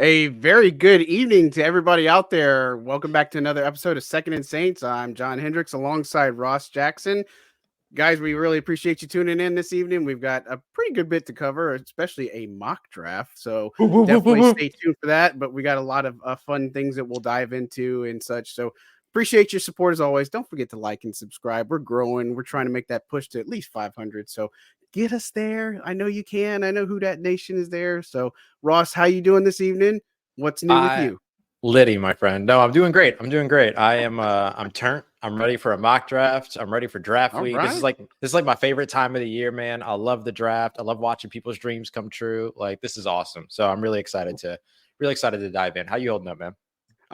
A very good evening to everybody out there. Welcome back to another episode of Second and Saints. I'm John Hendricks alongside Ross Jackson. Guys, we really appreciate you tuning in this evening. We've got a pretty good bit to cover, especially a mock draft. So Woo, woo, woo, woo, definitely woo. stay tuned for that. But we got a lot of fun things that we'll dive into and such. So appreciate your support as always. Don't forget to like and subscribe. We're growing. We're trying to make that push to at least 500. So get us there. I know you can. I know Who Dat Nation is there. So Ross, how you doing this evening? What's new with you? Liddy, my friend. No, I'm doing great. I'm turned. I'm ready for a mock draft. I'm ready for draft All week. right. This is like my favorite time of the year, man. I love the draft. I love watching people's dreams come true. Like, this is awesome. So I'm really excited to dive in. How you holding up, man?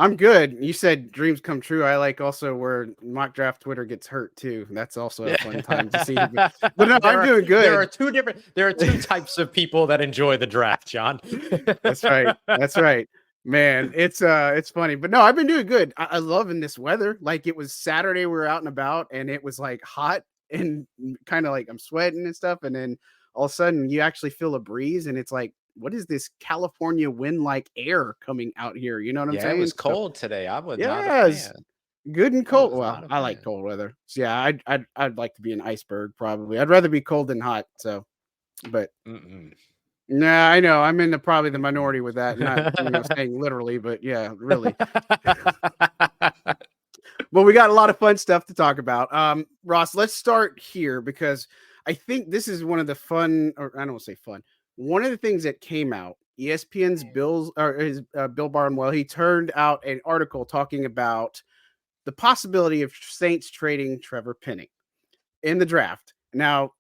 I'm good. You said dreams come true. I like also where mock draft Twitter gets hurt too. That's also a fun time to see. But no, I'm doing good. There are two types of people that enjoy the draft, John. That's right. That's right. Man, it's funny. But no, I've been doing good. I love in this weather. Like it was Saturday, we were out and about and it was like hot and kind of like I'm sweating and stuff. And then all of a sudden you actually feel a breeze and it's like, what is this California wind like air coming out here? You know what I'm saying? It was cold today. I was not a Yes, fan. good and I cold. was Well, not a I like fan. cold weather. So yeah, I'd like to be an iceberg probably. I'd rather be cold than hot. So, but nah, I know I'm in probably the minority with that. Not saying literally, but yeah, really. Well, we got a lot of fun stuff to talk about. Ross, let's start here because I think this is one of the fun, or I don't want to say fun. One of the things that came out, ESPN's Bill Barnwell, he turned out an article talking about the possibility of Saints trading Trevor Penning in the draft. Now,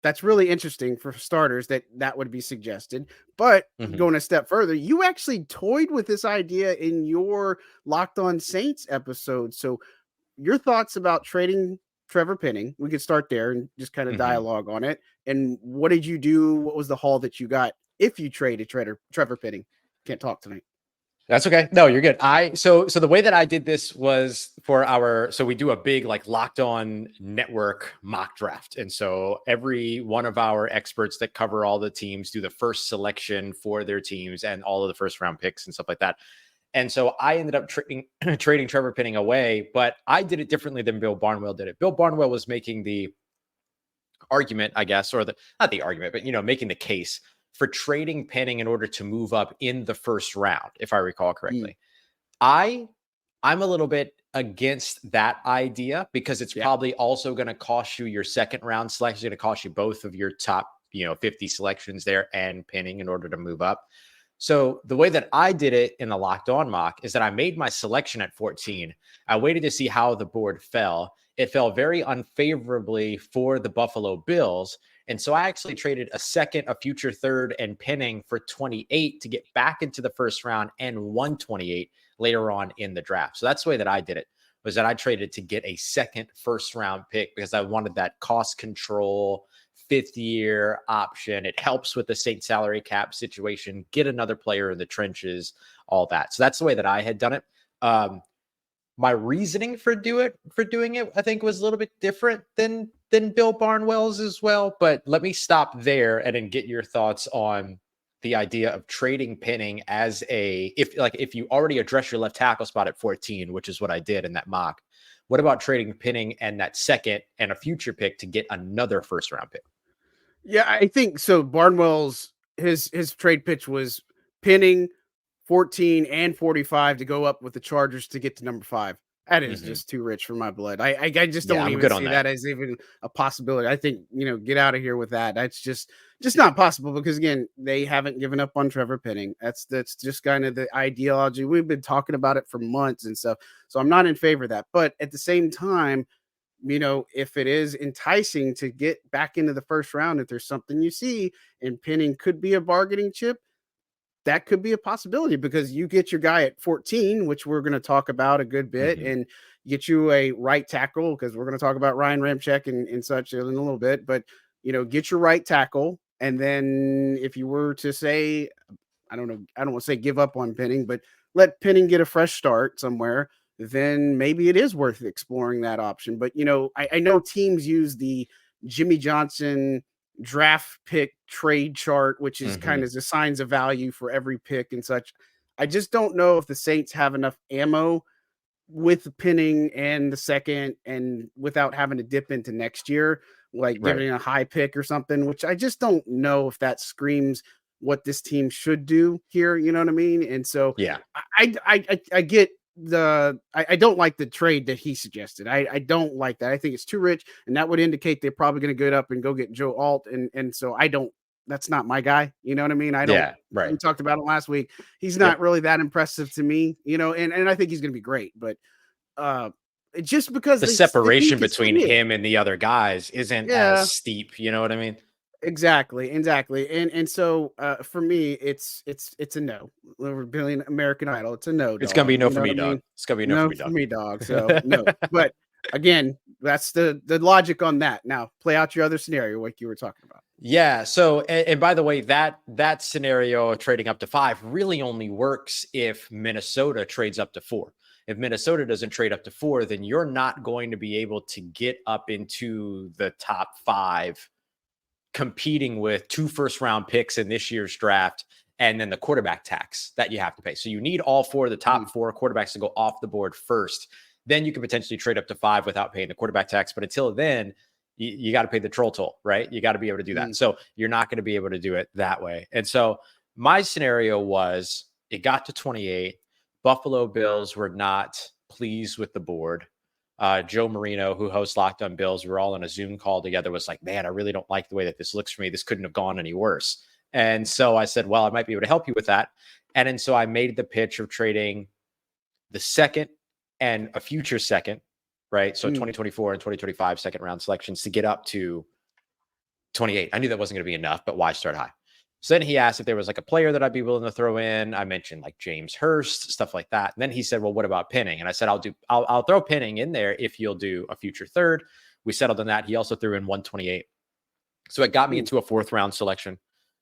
that's really interesting for starters that would be suggested. But going a step further, you actually toyed with this idea in your Locked On Saints episode. So your thoughts about trading Trevor Penning, we could start there and just kind of dialogue on it. And what did you do? What was the haul that you got if you traded Trevor Penning? Can't talk tonight. That's okay. No, you're good. So the way that I did this was so we do a big like Locked On Network mock draft. And so every one of our experts that cover all the teams do the first selection for their teams and all of the first round picks and stuff like that. And so I ended up trading Trevor Penning away, but I did it differently than Bill Barnwell did it. Bill Barnwell was making the argument, I guess, or not the argument, but making the case for trading Penning in order to move up in the first round, if I recall correctly. I'm a little bit against that idea because it's probably also going to cost you your second round selection. It's going to cost you both of your top, 50 selections there and Penning in order to move up. So the way that I did it in the Locked On mock is that I made my selection at 14. I waited to see how the board fell. It fell very unfavorably for the Buffalo Bills. And so I actually traded a second, a future third, and Penning for 28 to get back into the first round and 128 later on in the draft. So that's the way that I did it, was that I traded to get a second first round pick because I wanted that cost control, fifth year option. It helps with the Saints salary cap situation, get another player in the trenches, all that. So that's the way that I had done it. My reasoning for doing it, I think, was a little bit different than Bill Barnwell's as well. But let me stop there and then get your thoughts on the idea of trading Penning as if you already address your left tackle spot at 14, which is what I did in that mock. What about trading Penning and that second and a future pick to get another first round pick? Yeah, I think so. Barnwell's his trade pitch was Penning 14 and 45 to go up with the Chargers to get to number 5. That is just too rich for my blood. I just don't even see that as even a possibility. I think, get out of here with that. That's just not possible because again, they haven't given up on Trevor Penning. That's just kind of the ideology. We've been talking about it for months and stuff. So I'm not in favor of that. But at the same time, if it is enticing to get back into the first round, if there's something you see and Penning could be a bargaining chip, that could be a possibility because you get your guy at 14, which we're going to talk about a good bit, and get you a right tackle because we're going to talk about Ryan Ramczyk and such in a little bit. But, get your right tackle. And then if you were to say, I don't know, I don't want to say give up on Penning, but let Penning get a fresh start somewhere, then maybe it is worth exploring that option. But, I know teams use the Jimmy Johnson draft pick trade chart, which is kind Mhm. of the signs of value for every pick and such. I just don't know if the Saints have enough ammo with the pinning and the second and without having to dip into next year, like Right. giving a high pick or something, which I just don't know if that screams what this team should do here. You know what I mean? And so Yeah. I get I don't like the trade that he suggested. I don't like that. I think it's too rich, and that would indicate they're probably going to get up and go get Joe Alt, and so I don't. That's not my guy. You know what I mean? I don't. Yeah. Right. We talked about it last week. He's not Yep. really that impressive to me, you know, and I think he's going to be great, but uh, just because The the separation need is so between big. him and the other guys isn't as Yeah, steep, you know what I mean? exactly, and so for me, it's a no. We're billion American Idol. It's a no, It's gonna be dog. no You for know what me, I dog. mean? It's gonna be no for No me, for dog. me, dog. So no. But again, that's the logic on that. Now play out your other scenario, like you were talking about. Yeah. So, and by the way, that scenario of trading up to 5 really only works if Minnesota trades up to 4. If Minnesota doesn't trade up to 4, then you're not going to be able to get up into the top 5 competing with 2 first round picks in this year's draft and then the quarterback tax that you have to pay. So you need all 4 of the top 4 quarterbacks to go off the board first. Then you can potentially trade up to 5 without paying the quarterback tax. But until then, you got to pay the troll toll, right? You got to be able to do that. Mm, So you're not going to be able to do it that way. And so my scenario was it got to 28. Buffalo Bills were not pleased with the board. Joe Marino, who hosts Locked On Bills, we were all on a Zoom call together, was like, man, I really don't like the way that this looks for me. This couldn't have gone any worse. And so I said, well, I might be able to help you with that. And so I made the pitch of trading the second and a future second, right? So mm, 2024 and 2025 second round selections to get up to 28. I knew that wasn't going to be enough, but why start high? So then he asked if there was like a player that I'd be willing to throw in. I mentioned like James Hurst, stuff like that. And then he said, well, what about pinning? And I said, I'll throw pinning in there if you'll do a future third. We settled on that. He also threw in 128. So it got me mm, into a 4th round selection,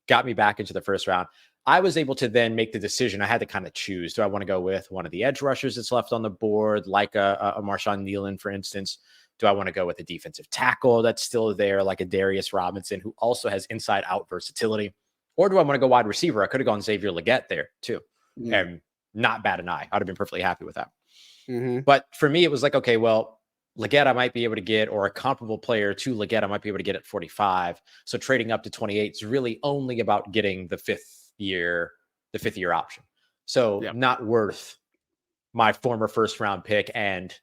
got me back into the 1st round. I was able to then make the decision. I had to kind of choose. Do I want to go with one of the edge rushers that's left on the board, like a Marshawn Nealon, for instance? Do I want to go with a defensive tackle that's still there, like a Darius Robinson, who also has inside out versatility? Or do I want to go wide receiver? I could have gone Xavier Legette there too. mm, And not bad an eye. I'd have been perfectly happy with that. mm-hmm. But for me, it was like, okay, well, Legette I might be able to get, or a comparable player to Legette I might be able to get at 45. So trading up to 28 is really only about getting the fifth year option. So Yeah, not worth my former 1st round pick and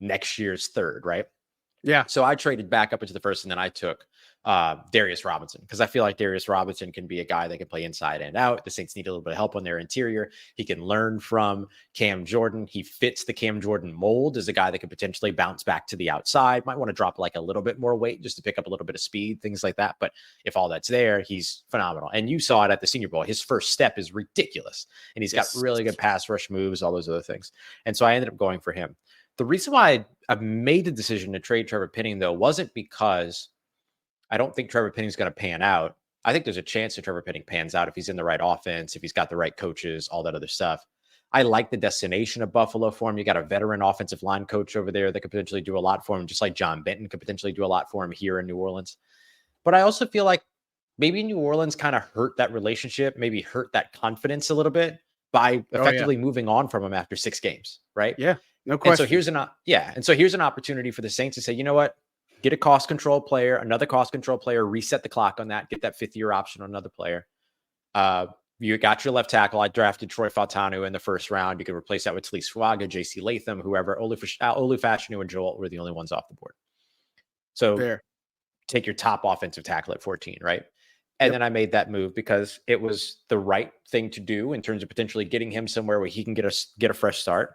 next year's 3rd, right? yeah. So I traded back up into the 1st, and then I took Darius Robinson because I feel like Darius Robinson can be a guy that can play inside and out. The Saints need a little bit of help on their interior. He can learn from Cam Jordan. He fits the Cam Jordan mold as a guy that could potentially bounce back to the outside. Might want to drop like a little bit more weight just to pick up a little bit of speed, things like that. But if all that's there, he's phenomenal. And you saw it at the Senior Bowl. His first step is ridiculous. And he's got Yes. really good pass rush moves, all those other things. And so I ended up going for him. The reason why I made the decision to trade Trevor Penning, though, wasn't because I don't think Trevor Penning is going to pan out. I think there's a chance that Trevor Penning pans out if he's in the right offense, if he's got the right coaches, all that other stuff. I like the destination of Buffalo for him. You got a veteran offensive line coach over there that could potentially do a lot for him, just like John Benton could potentially do a lot for him here in New Orleans. But I also feel like maybe New Orleans kind of hurt that relationship, maybe hurt that confidence a little bit by Oh yeah. effectively moving on from him after 6 games, right? Yeah. No And so question. here's an opportunity for the Saints to say, you know what? Get a cost control player, another cost control player, reset the clock on that, get that 5th year option on another player. You got your left tackle. I drafted Troy Fautanu in the 1st round. You could replace that with Talise Fuaga, JC Latham, whoever. Olu Fashanu and Joel were the only ones off the board. So Fair. take your top offensive tackle at 14, right? And Yep. then I made that move because it was the right thing to do in terms of potentially getting him somewhere where he can get a fresh start.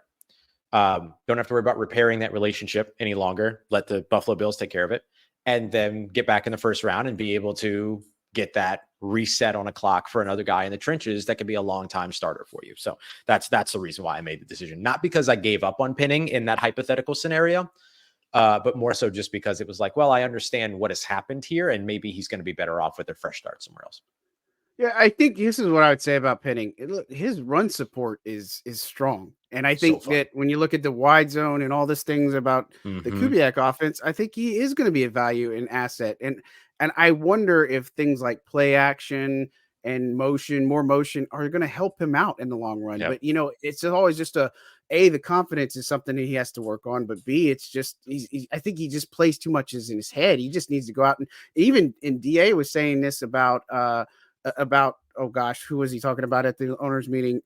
Don't have to worry about repairing that relationship any longer. Let the Buffalo Bills take care of it, and then get back in the 1st round and be able to get that reset on a clock for another guy in the trenches that could be a long time starter for you. So that's the reason why I made the decision, not because I gave up on Penning in that hypothetical scenario, but more so just because it was like, well, I understand what has happened here, and maybe he's going to be better off with a fresh start somewhere else. Yeah, I think this is what I would say about Penning. Look, his run support is strong, and I So think fun. that when you look at the wide zone and all these things about the Mm-hmm. Kubiak offense, I think he is going to be a value and asset. And And I wonder if things like play action and more motion are going to help him out in the long run. Yep. But, it's always just the confidence is something that he has to work on. But B, it's just, I think he just plays too much in his head. He just needs to go out and even in DA was saying this about, oh gosh, who was he talking about at the owners meeting?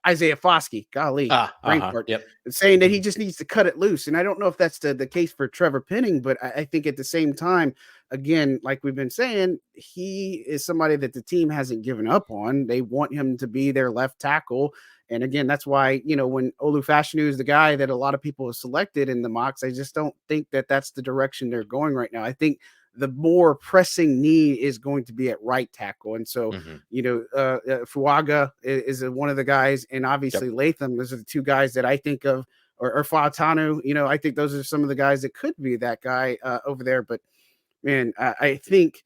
Isaiah Foskey, golly, brain fart, Yep. saying that he just needs to cut it loose. And I don't know if that's the case for Trevor Penning, but I think at the same time, again, like we've been saying, he is somebody that the team hasn't given up on. They want him to be their left tackle. And again, that's why, when Olu Fashanu is the guy that a lot of people have selected in the mocks, I just don't think that that's the direction they're going right now. I think the more pressing need is going to be at right tackle. And so, Fuaga is one of the guys, and obviously Latham, those are the two guys that I think of, or Fautanu, I think those are some of the guys that could be that guy over there. But man, I think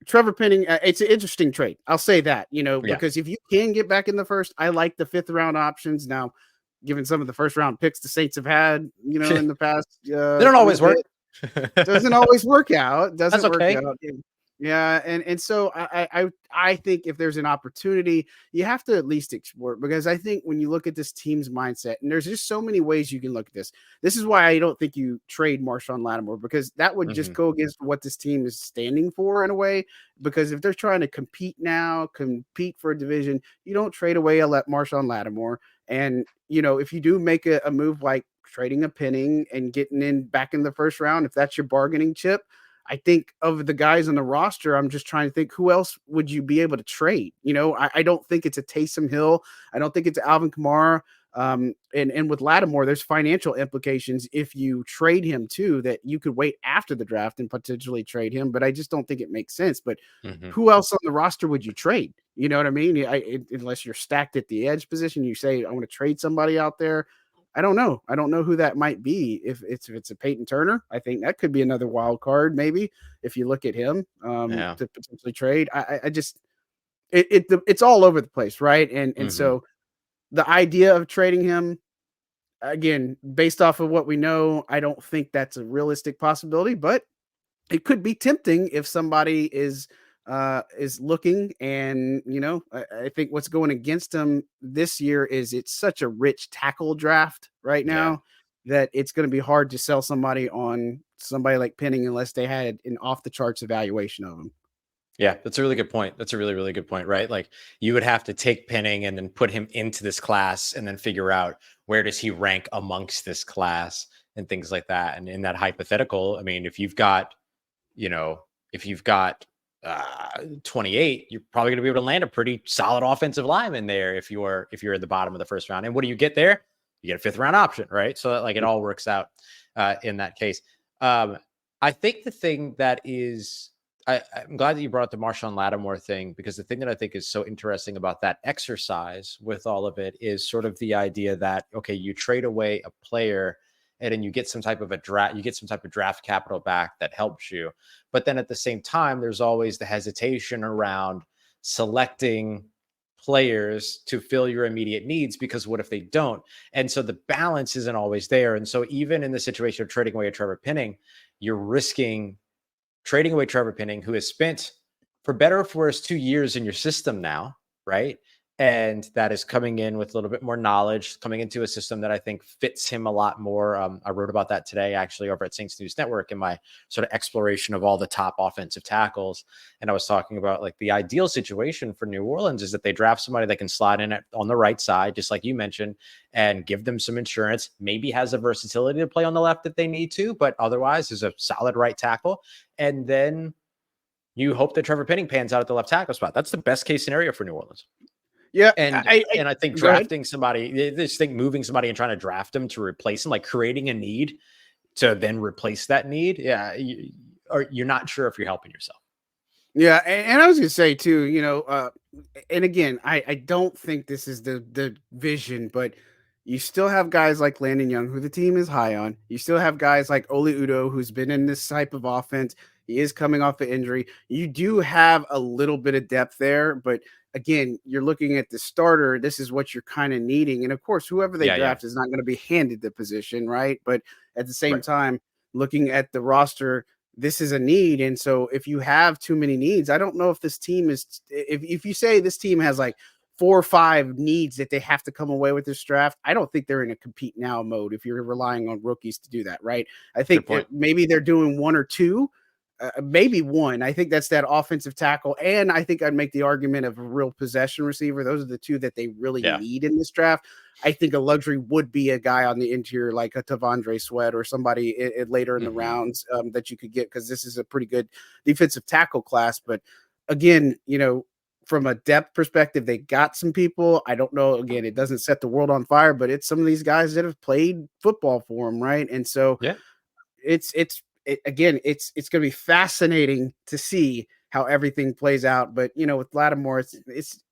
Trevor Penning, it's an interesting trade. I'll say that, because if you can get back in the first, I like the 5th round options. Now, given some of the first round picks the Saints have had, in the past, they don't always work. Doesn't always work out. Doesn't That's okay. work out. Yeah, and so I think if there's an opportunity, you have to at least explore it, because I think when you look at this team's mindset, and there's just so many ways you can look at this. This is why I don't think you trade Marshawn Lattimore, because that would just go against what this team is standing for in a way. Because if they're trying to compete for a division, you don't trade away Marshawn Lattimore. And if you do make a move like trading a Penning and getting back in the first round, if that's your bargaining chip, I think of the guys on the roster, I'm just trying to think, who else would you be able to trade? I don't think it's a Taysom Hill. I don't think it's Alvin Kamara. And with Lattimore, there's financial implications if you trade him too, that you could wait after the draft and potentially trade him. But I just don't think it makes sense. But who else on the roster would you trade? You know what I mean? Unless you're stacked at the edge position, you say, I want to trade somebody out there. I don't know. I don't know who that might be. If it's a Peyton Turner, I think that could be another wild card. Maybe if you look at him to potentially trade. I just it's all over the place, right? And so the idea of trading him, again, based off of what we know, I don't think that's a realistic possibility. But it could be tempting if somebody is looking. And I think what's going against them this year is it's such a rich tackle draft right now that it's going to be hard to sell somebody on somebody like Penning unless they had an off the charts evaluation of him. Yeah, that's a really good point. That's a really, really good point, right? Like, you would have to take Penning and then put him into this class and then figure out where does he rank amongst this class and things like that. And in that hypothetical, I mean, if you've got 28, you're probably going to be able to land a pretty solid offensive lineman there if you're at the bottom of the first round. And what do you get there? You get a 5th round option, right? So that, like, it all works out in that case. I think the thing that is, I'm glad that you brought up the Marshawn Lattimore thing, because the thing that I think is so interesting about that exercise with all of it is sort of the idea that, okay, you trade away a player and then you get some type of draft capital back that helps you. But then at the same time, there's always the hesitation around selecting players to fill your immediate needs, because what if they don't? And so the balance isn't always there. And so even in the situation of trading away a Trevor Penning, you're risking trading away Trevor Penning, who has spent, for better or for worse, 2 years in your system now, right? And that is coming in with a little bit more knowledge, coming into a system that I think fits him a lot more. I wrote about that today, actually, over at Saints News Network in my sort of exploration of all the top offensive tackles. And I was talking about, like, the ideal situation for New Orleans is that they draft somebody that can slide in on the right side, just like you mentioned, and give them some insurance, maybe has the versatility to play on the left if they need to, but otherwise is a solid right tackle. And then you hope that Trevor Penning pans out at the left tackle spot. That's the best case scenario for New Orleans. Yeah, and I think drafting somebody, just think moving somebody and trying to draft them to replace them, like creating a need to then replace that need. Yeah, you're not sure if you're helping yourself. Yeah, and I was gonna say too, and again, I don't think this is the vision, but you still have guys like Landon Young, who the team is high on. You still have guys like Oli Udoh, who's been in this type of offense. He is coming off an injury. You do have a little bit of depth there, but again, you're looking at the starter. This is what you're kind of needing. And of course, whoever they draft is not going to be handed the position, right? But at the same time, looking at the roster, this is a need. And so if you have too many needs, I don't know if this team is, if you say this team has like 4 or 5 needs that they have to come away with this draft, I don't think they're in a compete now mode if you're relying on rookies to do that, right? I Good think point. maybe they're doing 1 or 2, maybe 1. I think that's that offensive tackle. And I think I'd make the argument of a real possession receiver. Those are the 2 that they really Yeah. need in this draft. I think a luxury would be a guy on the interior like a Tavondre Sweat or somebody later in the rounds that you could get, because this is a pretty good defensive tackle class. But again, from a depth perspective, they got some people. I don't know. Again, it doesn't set the world on fire, but it's some of these guys that have played football for them, right? And so Yeah. it's going to be fascinating to see how everything plays out. But with Lattimore, it's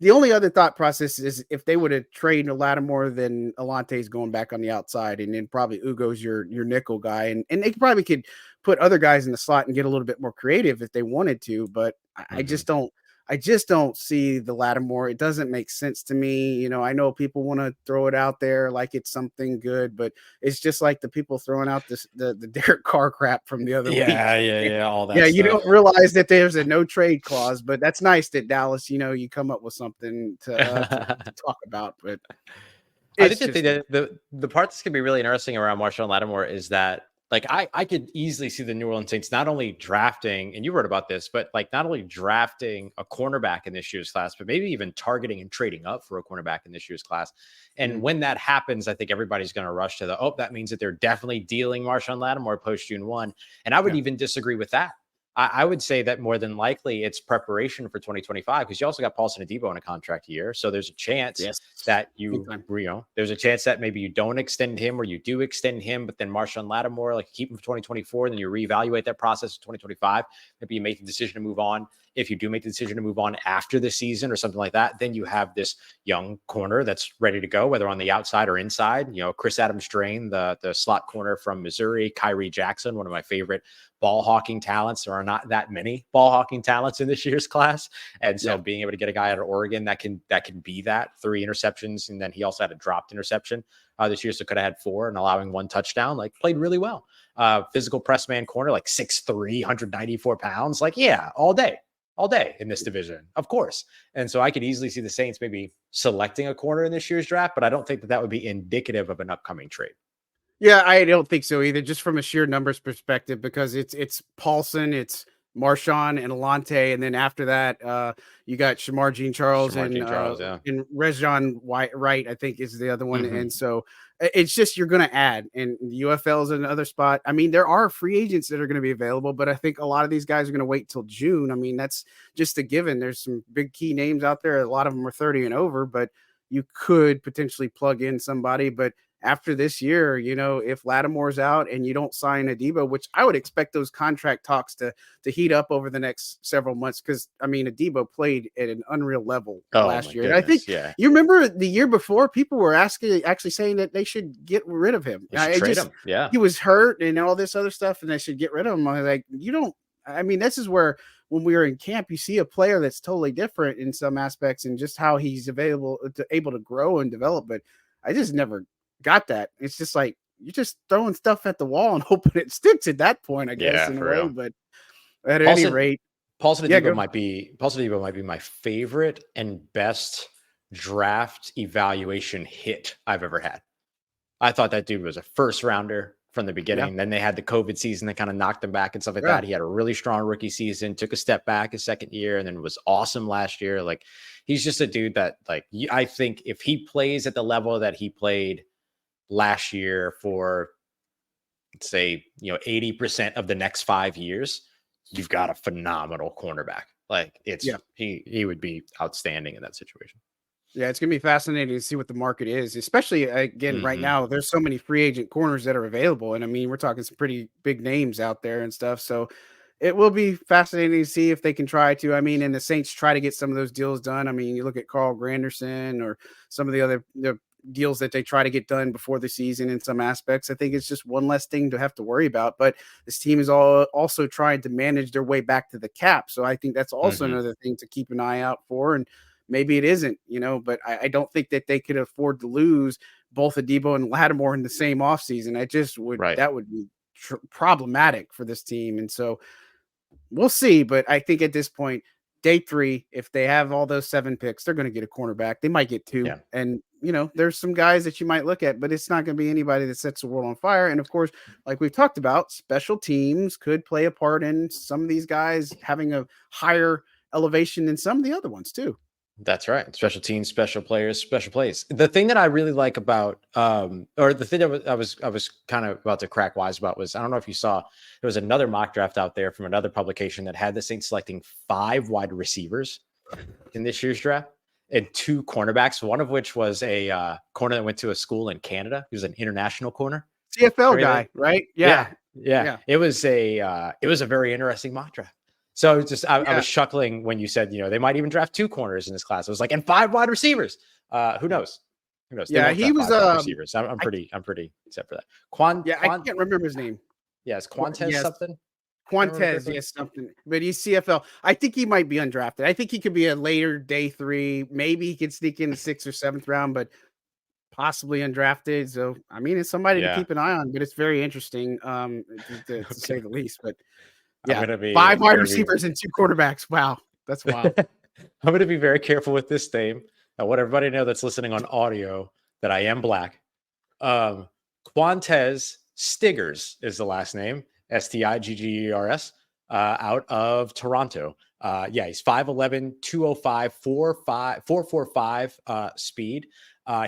the only other thought process is if they would have traded Lattimore, then Alante's going back on the outside, and then probably Ugo's your nickel guy, and they probably could put other guys in the slot and get a little bit more creative if they wanted to. But I just don't. I just don't see the Lattimore. It doesn't make sense to me. I know people want to throw it out there like it's something good, but it's just like the people throwing out the Derek Carr crap from the other week. Yeah, all that Yeah, stuff. you don't realize that there's a no trade clause, but that's nice that Dallas, you come up with something to talk about. But I think the part that's gonna be really interesting around Marshawn Lattimore is that, like, I could easily see the New Orleans Saints not only drafting, and you wrote about this, but like not only drafting a cornerback in this year's class, but maybe even targeting and trading up for a cornerback in this year's class. And when that happens, I think everybody's going to rush to that means that they're definitely dealing Marshawn Lattimore post June 1. And I would even disagree with that. I would say that more than likely it's preparation for 2025, because you also got Paulson Adebo in a contract year. So there's a chance that there's a chance that maybe you don't extend him, or you do extend him, but then Marshawn Lattimore, like, keep him for 2024, and then you reevaluate that process in 2025. Maybe you make the decision to move on. If you do make the decision to move on after the season or something like that, then you have this young corner that's ready to go, whether on the outside or inside. Chris Adams-Drain, the slot corner from Missouri, Kyrie Jackson, one of my favorite ball hawking talents. There are not that many ball hawking talents in this year's class. And so being able to get a guy out of Oregon that can be that 3 interceptions. And then he also had a dropped interception this year. So could have had 4 and allowing 1 touchdown, like, played really well. Physical press man corner, like 6'3", 194 pounds. Like, yeah, all day in this division, of course. And so I could easily see the Saints maybe selecting a corner in this year's draft, but I don't think that would be indicative of an upcoming trade. Yeah, I don't think so either, just from a sheer numbers perspective, because it's Paulson, it's Marshawn and Alante, and then after that, you got Shamar Jean-Charles and Rejon Wright, I think, is the other one. And so it's just, you're going to add, and the UFL is another spot. I mean, there are free agents that are going to be available, but I think a lot of these guys are going to wait till June. I mean, that's just a given. There's some big key names out there. A lot of them are 30 and over, but you could potentially plug in somebody. But after this year, if Lattimore's out and you don't sign Adebo, which I would expect those contract talks to heat up over the next several months, because I mean, Adebo played at an unreal level last year. Goodness, and I think you remember the year before, people were actually saying that they should get rid of him. Trade him. Yeah, he was hurt and all this other stuff, and they should get rid of him. I was like, this is where, when we were in camp, you see a player that's totally different in some aspects and just how he's able to grow and develop. But I just never got that. It's just like, you're just throwing stuff at the wall and hoping it sticks at that point, I guess, in a way. But at any rate, Paulson Adebo might be my favorite and best draft evaluation hit I've ever had. I thought that dude was a first rounder from the beginning. Then they had the COVID season that kind of knocked him back and stuff like that. He had a really strong rookie season, took a step back his second year, and then was awesome last year. Like, he's just a dude that, like, I think if he plays at the level that he played last year for, let's say, 80% of the next 5 years, you've got a phenomenal cornerback. Like, he would be outstanding in that situation. Yeah, it's going to be fascinating to see what the market is, especially, again, right now. There's so many free agent corners that are available. And I mean, we're talking some pretty big names out there and stuff. So it will be fascinating to see if they can try to. I mean, and the Saints try to get some of those deals done. I mean, you look at Carl Granderson or some of the other deals that they try to get done before the season in some aspects. I think it's just one less thing to have to worry about. But this team is also trying to manage their way back to the cap. So I think that's also another thing to keep an eye out for. And maybe it isn't, but I don't think that they could afford to lose both Adebo and Lattimore in the same offseason. I just would, that would be problematic for this team. And so we'll see. But I think at this point, day 3, if they have all those 7 picks, they're going to get a cornerback. They might get 2. Yeah. And, there's some guys that you might look at, but it's not going to be anybody that sets the world on fire. And of course, like we've talked about, special teams could play a part in some of these guys having a higher elevation than some of the other ones too. That's right. Special teams, special players, special plays. The thing that I really like about, or the thing that I was kind of about to crack wise about was, I don't know if you saw, there was another mock draft out there from another publication that had the Saints selecting 5 wide receivers in this year's draft and 2 cornerbacks, one of which was a corner that went to a school in Canada. He was an international corner. CFL guy, right? Yeah. It was a very interesting mock draft. So just I was chuckling when you said, they might even draft 2 corners in this class. I was like, and 5 wide receivers. Who knows? Who knows? Yeah, he was wide receivers. I'm pretty except for that. I can't remember his name. Yeah, it's Quantez something. Quantez, yes, something. But he's CFL. I think he might be undrafted. I think he could be a later day 3. Maybe he could sneak in the 6th or 7th round, but possibly undrafted. So I mean, it's somebody to keep an eye on. But it's very interesting, to say the least. But yeah, 5 wide receivers and 2 quarterbacks. Wow, that's wild. I'm going to be very careful with this name. I want everybody to know that's listening on audio that I am black. Quantez Stiggers is the last name. Stiggers, out of Toronto. He's 5'11", 205, 445 speed.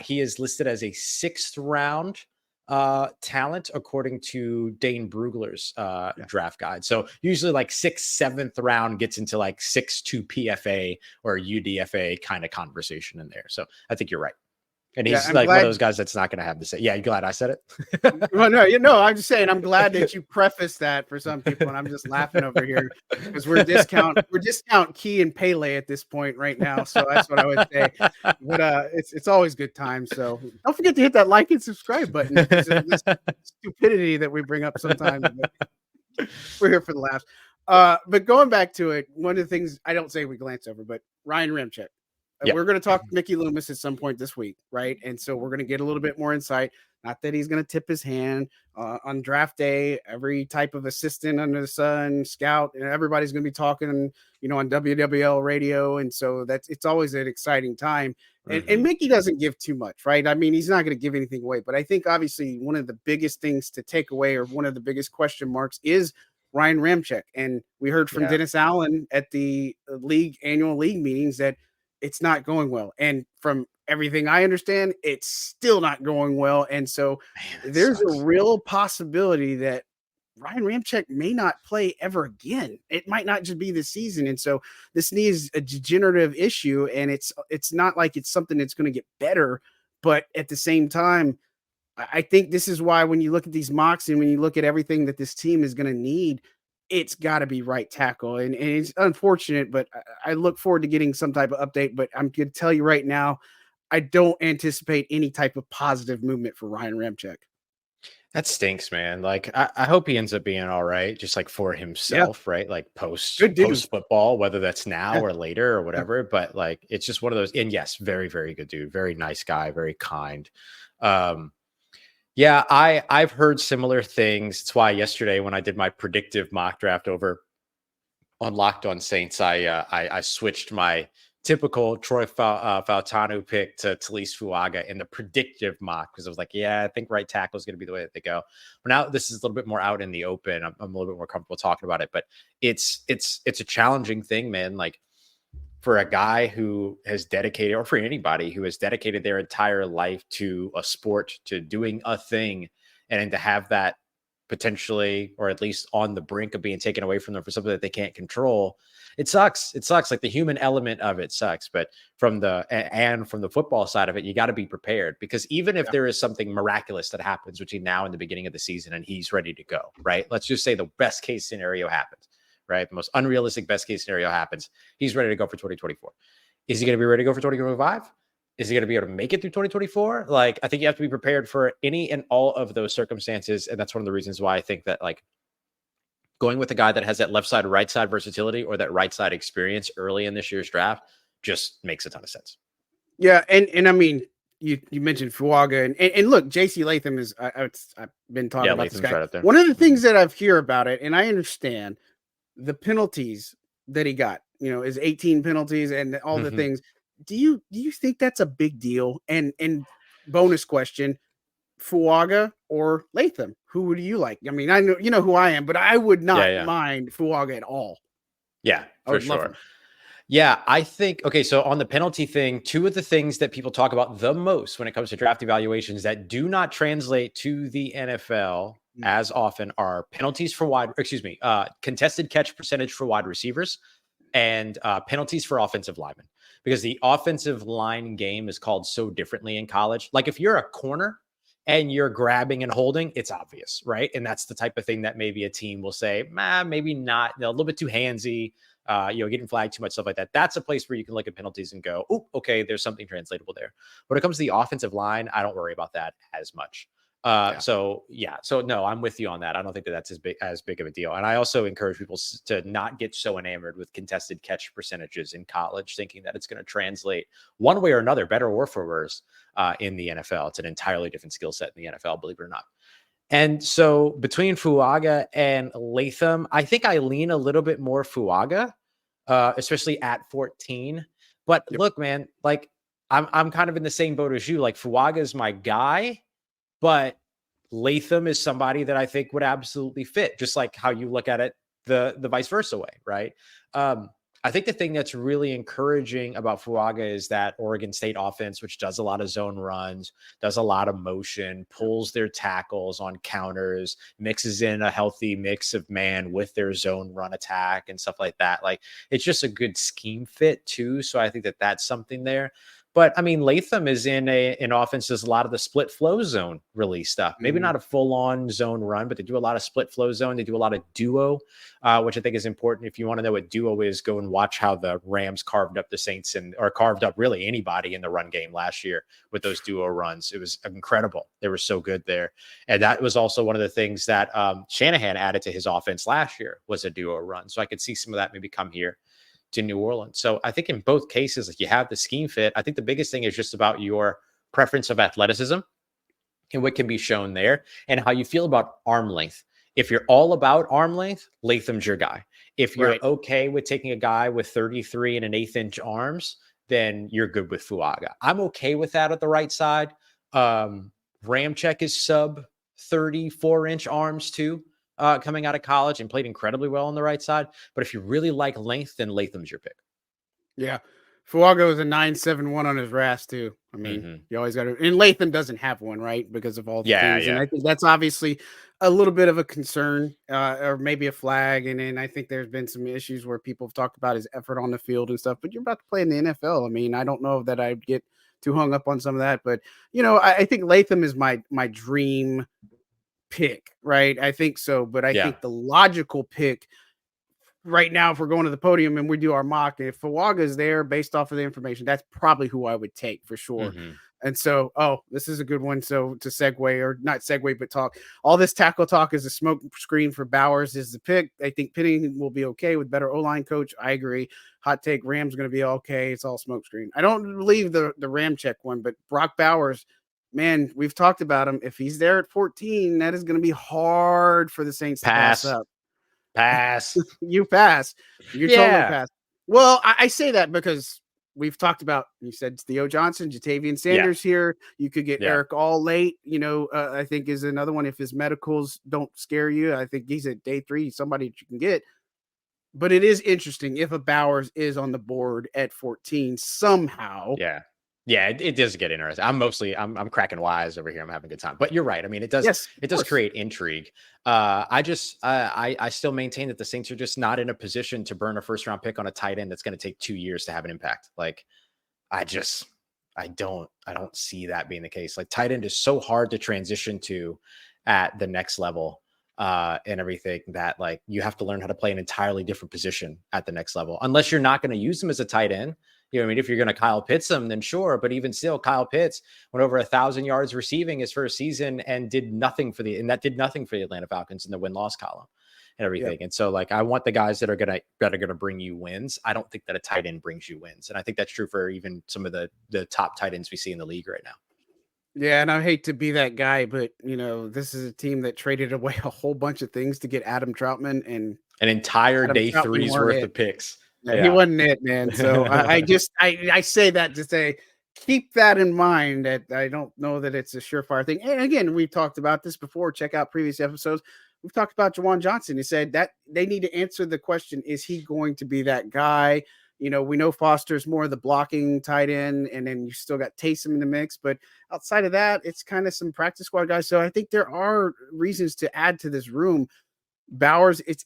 He is listed as a 6th round talent according to Dane Brugler's draft guide. So usually like 6th, 7th round gets into like 6'2" PFA or UDFA kind of conversation in there. So I think you're right. And he's one of those guys that's not going to have to say, yeah, you glad I said it? Well, no, I'm just saying, I'm glad that you prefaced that for some people. And I'm just laughing over here because we're discount Key and Pele at this point right now. So that's what I would say. But it's always good time. So don't forget to hit that like and subscribe button. This stupidity that we bring up sometimes. We're here for the laughs. But going back to it, one of the things I don't say we glance over, but Ryan Ramczyk. We're going to talk to Mickey Loomis at some point this week, right? And so we're going to get a little bit more insight. Not that he's going to tip his hand on draft day. Every type of assistant under the sun, scout, and everybody's going to be talking, on WWL radio. And so it's always an exciting time. And Mickey doesn't give too much, right? I mean, he's not going to give anything away. But I think obviously one of the biggest things to take away, or one of the biggest question marks, is Ryan Ramczyk. And we heard from Dennis Allen at the annual league meetings that it's not going well. And from everything I understand, it's still not going well. And so there's a real possibility that Ryan Ramczyk may not play ever again. It might not just be this season. And so this knee is a degenerative issue, and it's not like it's something that's going to get better. But at the same time, I think this is why when you look at these mocks and when you look at everything that this team is going to need, it's got to be right tackle. And it's unfortunate, but I look forward to getting some type of update. But I'm going to tell you right now, I don't anticipate any type of positive movement for Ryan Ramczyk. That stinks, man. Like, I hope he ends up being all right, just like for himself, right? Like post football, whether that's now or later or whatever. But like, it's just one of those. And yes, very, very good dude, very nice guy, very kind. Yeah, I've heard similar things. It's why yesterday when I did my predictive mock draft over on Locked On Saints, I switched my typical Troy Fautanu pick to Talise Fuaga in the predictive mock because I was like, yeah, I think right tackle is going to be the way that they go. But now this is a little bit more out in the open. I'm a little bit more comfortable talking about it, but it's a challenging thing, man. Like, for a guy who has dedicated, or for anybody who has dedicated their entire life to a sport, to doing a thing, and to have that potentially, or at least on the brink of being taken away from them for something that they can't control, it sucks. It sucks. Like, the human element of it sucks. But from the football side of it, you got to be prepared, because even if there is something miraculous that happens between now and the beginning of the season and he's ready to go, right? Let's just say the best case scenario happens. Right? The most unrealistic best case scenario happens. He's ready to go for 2024. Is he going to be ready to go for 2025? Is he going to be able to make it through 2024? Like, I think you have to be prepared for any and all of those circumstances. And that's one of the reasons why I think that, like, going with a guy that has that left side, right side versatility, or that right side experience early in this year's draft just makes a ton of sense. Yeah. And I mean, you mentioned Fuaga and look, JC Latham is I've been talking Yeah, about this Latham's guy. right up there. One of the things that I've hear about it, and I understand the penalties that he got, is 18 penalties and all the Mhm. things. Do you think that's a big deal? And bonus question, Fuaga or Latham? Who would you like? I mean, I know you know who I am, but I would Yeah, not yeah. mind Fuaga at all. Yeah, I for would love sure. him. Yeah, I think okay, so on the penalty thing, two of the things that people talk about the most when it comes to draft evaluations that do not translate to the NFL Mm. as often are penalties for contested catch percentage for wide receivers and penalties for offensive linemen. Because the offensive line game is called so differently in college. Like if you're a corner and you're grabbing and holding, it's obvious, right? And that's the type of thing that maybe a team will say, maybe not, a little bit too handsy, getting flagged too much, stuff like that. That's a place where you can look at penalties and go, oh, okay, there's something translatable there. When it comes to the offensive line, I don't worry about that as much. Yeah. So no, I'm with you on that. I don't think that that's as big of a deal. And I also encourage people to not get so enamored with contested catch percentages in college, thinking that it's going to translate one way or another, better or for worse, in the NFL. It's an entirely different skill set in the NFL, believe it or not. And so between Fuaga and Latham, I think I lean a little bit more Fuaga, especially at 14. But Yep. look, man, like I'm kind of in the same boat as you. Like Fuaga is my guy, but Latham is somebody that I think would absolutely fit, just like how you look at it the vice versa way, right? I think the thing that's really encouraging about Fuaga is that Oregon State offense, which does a lot of zone runs, does a lot of motion, pulls their tackles on counters, mixes in a healthy mix of man with their zone run attack and stuff like that. Like it's just a good scheme fit too. So I think that that's something there. But I mean, Latham is in an offense does a lot of the split flow zone release stuff. Maybe Mhm. not a full on zone run, but they do a lot of split flow zone. They do a lot of duo, which I think is important. If you want to know what duo is, go and watch how the Rams carved up the Saints or carved up really anybody in the run game last year with those duo runs. It was incredible. They were so good there. And that was also one of the things that Shanahan added to his offense last year was a duo run. So I could see some of that maybe come here to New Orleans. So I think in both cases, like you have the scheme fit. I think the biggest thing is just about your preference of athleticism and what can be shown there and how you feel about arm length. If you're all about arm length, Latham's your guy. If you're Right. okay with taking a guy with 33 and an eighth inch arms, then you're good with Fuaga. I'm okay with that at the right side. Ramczyk is sub 34-inch arms too, coming out of college and played incredibly well on the right side. But if you really like length, then Latham's your pick. Yeah. Fuaga was a 9.71 on his RAS too. I mean, Mm-hmm. you always got to, and Latham doesn't have one, right? Because of all the Yeah, things. And yeah. I think that's obviously a little bit of a concern, or maybe a flag. And then I think there's been some issues where people have talked about his effort on the field and stuff, but you're about to play in the NFL. I mean, I don't know that I'd get too hung up on some of that, but I think Latham is my dream pick, right? I think so, but I Yeah. think the logical pick right now, if we're going to the podium and we do our mock, if Fuaga is there based off of the information, that's probably who I would take for sure. Mm-hmm. And so, this is a good one. So to segue or not segue, but talk all this tackle talk is a smoke screen for Bowers is the pick. I think Penning will be okay with better O-line coach. I agree. Hot take. Rams going to be okay. It's all smoke screen. I don't believe the Ramczyk one, but Brock Bowers, man, we've talked about him. If he's there at 14, that is going to be hard for the Saints to pass Pass. up. Pass. You pass. You totally Yeah. pass. Well, I say that because we've talked about, you said Theo Johnson, Jatavian Yeah. Sanders here. You could get Yeah. Eric All late, I think is another one. If his medicals don't scare you, I think he's at day 3, somebody that you can get. But it is interesting if a Bowers is on the board at 14 somehow. Yeah. Yeah, it does get interesting. I'm cracking wise over here. I'm having a good time. But you're right. I mean, Yes, it of does course. create intrigue. I still maintain that the Saints are just not in a position to burn a first round pick on a tight end that's going to take 2 years to have an impact. Like I don't see that being the case. Like tight end is so hard to transition to at the next level and everything that like you have to learn how to play an entirely different position at the next level, unless you're not going to use them as a tight end. You know what I mean? If you're going to Kyle Pitts them, then sure. But even still, Kyle Pitts went over 1,000 yards receiving his first season and did nothing for the Atlanta Falcons in the win-loss column and Yep. everything. And so like, I want the guys that are going to bring you wins. I don't think that a tight end brings you wins. And I think that's true for even some of the top tight ends we see in the league right now. Yeah, and I hate to be that guy, but this is a team that traded away a whole bunch of things to get Adam Troutman, and An entire Adam day Troutman three's weren't worth it. of picks. Yeah, he Yeah. wasn't it, man. So I say that to say keep that in mind, that I don't know that it's a surefire thing. And again, we've talked about this before. Check out previous episodes. We've talked about Jawan Johnson. He said that they need to answer the question: is he going to be that guy? We know Foster's more of the blocking tight end, and then you still got Taysom in the mix. But outside of that, it's kind of some practice squad guys. So I think there are reasons to add to this room. Bowers, it's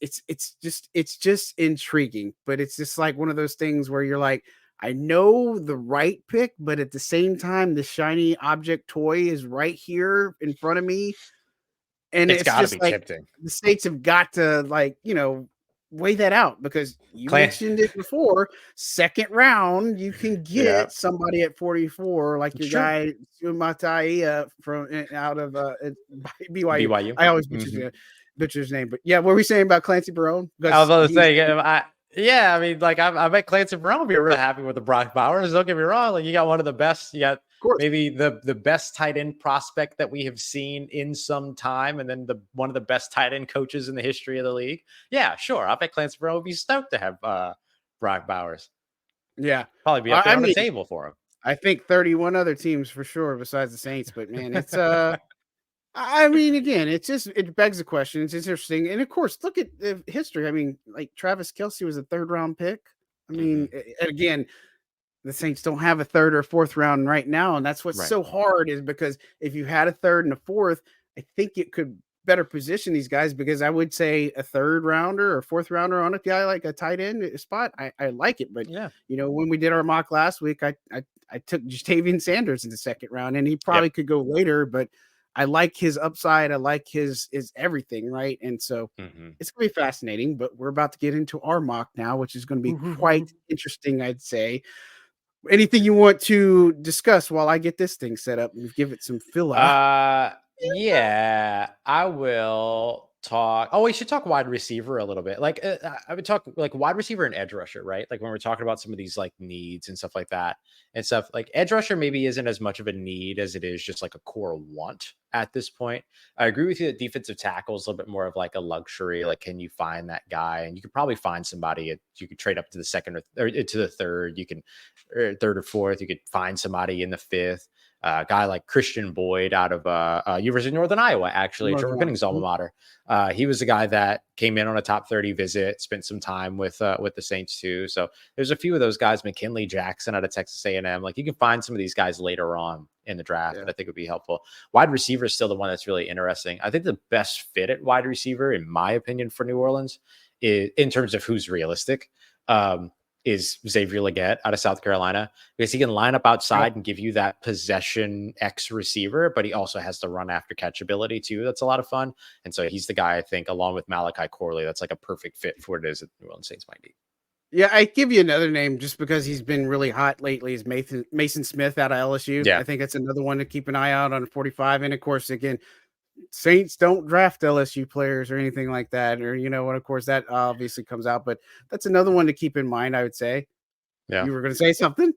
just intriguing, but it's just like one of those things where you're like, I know the right pick, but at the same time, the shiny object toy is right here in front of me. And It's it's got to just be like tempting. the States have got to, like, weigh that out, because you Clan. mentioned it before. Second round, you can Yeah. get somebody at 44, like It's your true. guy Sumatai from out of BYU. BYU. I always Mhm. butcher his name, but yeah, what were we saying about Clancy Barone? I was Because about to he's say, I mean, like, I bet Clancy Brown will be real happy with the Brock Bowers. Don't get me wrong. Like, you got one of the best. You got of course, maybe the best tight end prospect that we have seen in some time, and then the one of the best tight end coaches in the history of the league. Yeah, sure. I bet Clancy Brown would be stoked to have Brock Bowers. yeah. Probably be up I there on the mean, table for him. I think 31 other teams for sure besides the Saints, but man, I mean, again, it begs the question. It's interesting, and of course, look at the history. I mean, like Travis Kelsey was a third round pick. I mean, Mhm. and again, the Saints don't have a third or fourth round right now, and that's what's Right. so hard, is because if you had a third and a fourth, I think it could better position these guys, because I would say a third rounder or fourth rounder on a guy like a tight end spot, I like it. But Yeah. when we did our mock last week, I took Jatavian Sanders in the second round, and he Yep. probably could go later, but I like his upside. I like his everything, right? And so Mhm. it's gonna be fascinating. But we're about to get into our mock now, which is going to be quite interesting, I'd say. Anything you want to discuss while I get this thing set up and give it some filler? Yeah, I will talk. Oh, we should talk wide receiver a little bit. Like, I would talk like wide receiver and edge rusher, right? Like when we're talking about some of these like needs and stuff like that, and stuff like edge rusher maybe isn't as much of a need as it is just like a core want at this point. I agree with you that defensive tackle is a little bit more of like a luxury. Like, can you find that guy? And you could probably find somebody. You could trade up to the second or to the third. You can, or third or fourth. You could find somebody in the fifth. A guy like Christian Boyd out of University of Northern Iowa, actually, Jordan Northern Iowa. Pinning's alma mater. He was the guy that came in on a top 30 visit, spent some time with the Saints too. So there's a few of those guys, McKinley Jackson out of Texas A&M. Like, you can find some of these guys later on in the draft Yeah. that I think would be helpful. Wide receiver is still the one that's really interesting. I think the best fit at wide receiver, in my opinion, for New Orleans, is in terms of who's realistic. Is Xavier Legette out of South Carolina, because he can line up Yep. outside and give you that possession X receiver, but he also has the run after catch ability too. That's a lot of fun. And so he's the guy, I think, along with Malachi Corley, that's like a perfect fit for what it is that New Orleans Saints might need. Yeah, I give you another name just because he's been really hot lately, is Mason Smith out of LSU. Yeah. I think it's another one to keep an eye out on 45. And of course, again, Saints don't draft LSU players or anything like that. Or, and of course, that obviously comes out, but that's another one to keep in mind, I would say. Yeah. You were going to say something?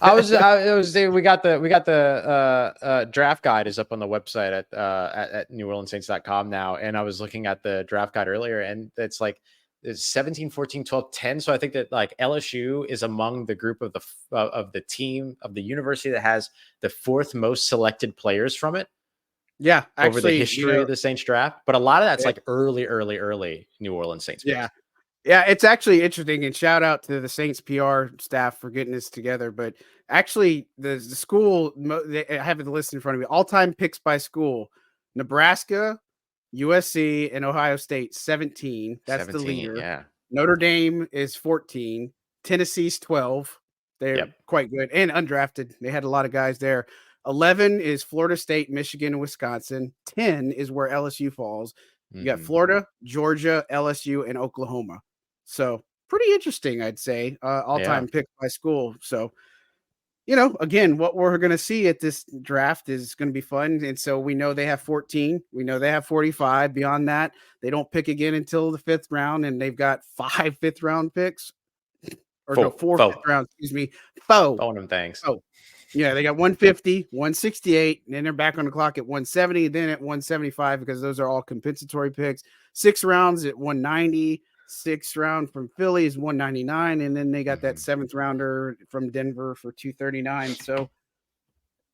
I was saying we got the draft guide is up on the website at neworleanssaints.com now. And I was looking at the draft guide earlier, and it's like it's 17, 14, 12, 10. So I think that like LSU is among the group of the team of the university that has the fourth most selected players from it Yeah, over the actually, history of the Saints draft. But a lot of that's it, like early New Orleans Saints yeah. picks. Yeah, it's actually interesting, and shout out to the Saints PR staff for getting this together. But actually, the school, I have the list in front of me. All-time picks by school: Nebraska, USC, and Ohio State 17. That's the 17. leader. Yeah. Notre Dame is 14. Tennessee's 12. They're Yep. quite good and undrafted. They had a lot of guys there. 11 is Florida State, Michigan, and Wisconsin. 10 is where LSU falls. You got Hmm. Florida, Georgia, LSU, and Oklahoma. So pretty interesting, I'd say. Yeah. All-time pick by school. So, again, what we're going to see at this draft is going to be fun. And so we know they have 14. We know they have 45. Beyond that, they don't pick again until the fifth round, and they've got 5 fifth-round picks. Or no, 4 Faux. fifth rounds, excuse me. Foe. Phone them things. Oh. Yeah, they got 150, 168, and then they're back on the clock at 170, then at 175 because those are all compensatory picks. 6 rounds at 190, 6th round from Philly is 199, and then they got that 7th rounder from Denver for 239. So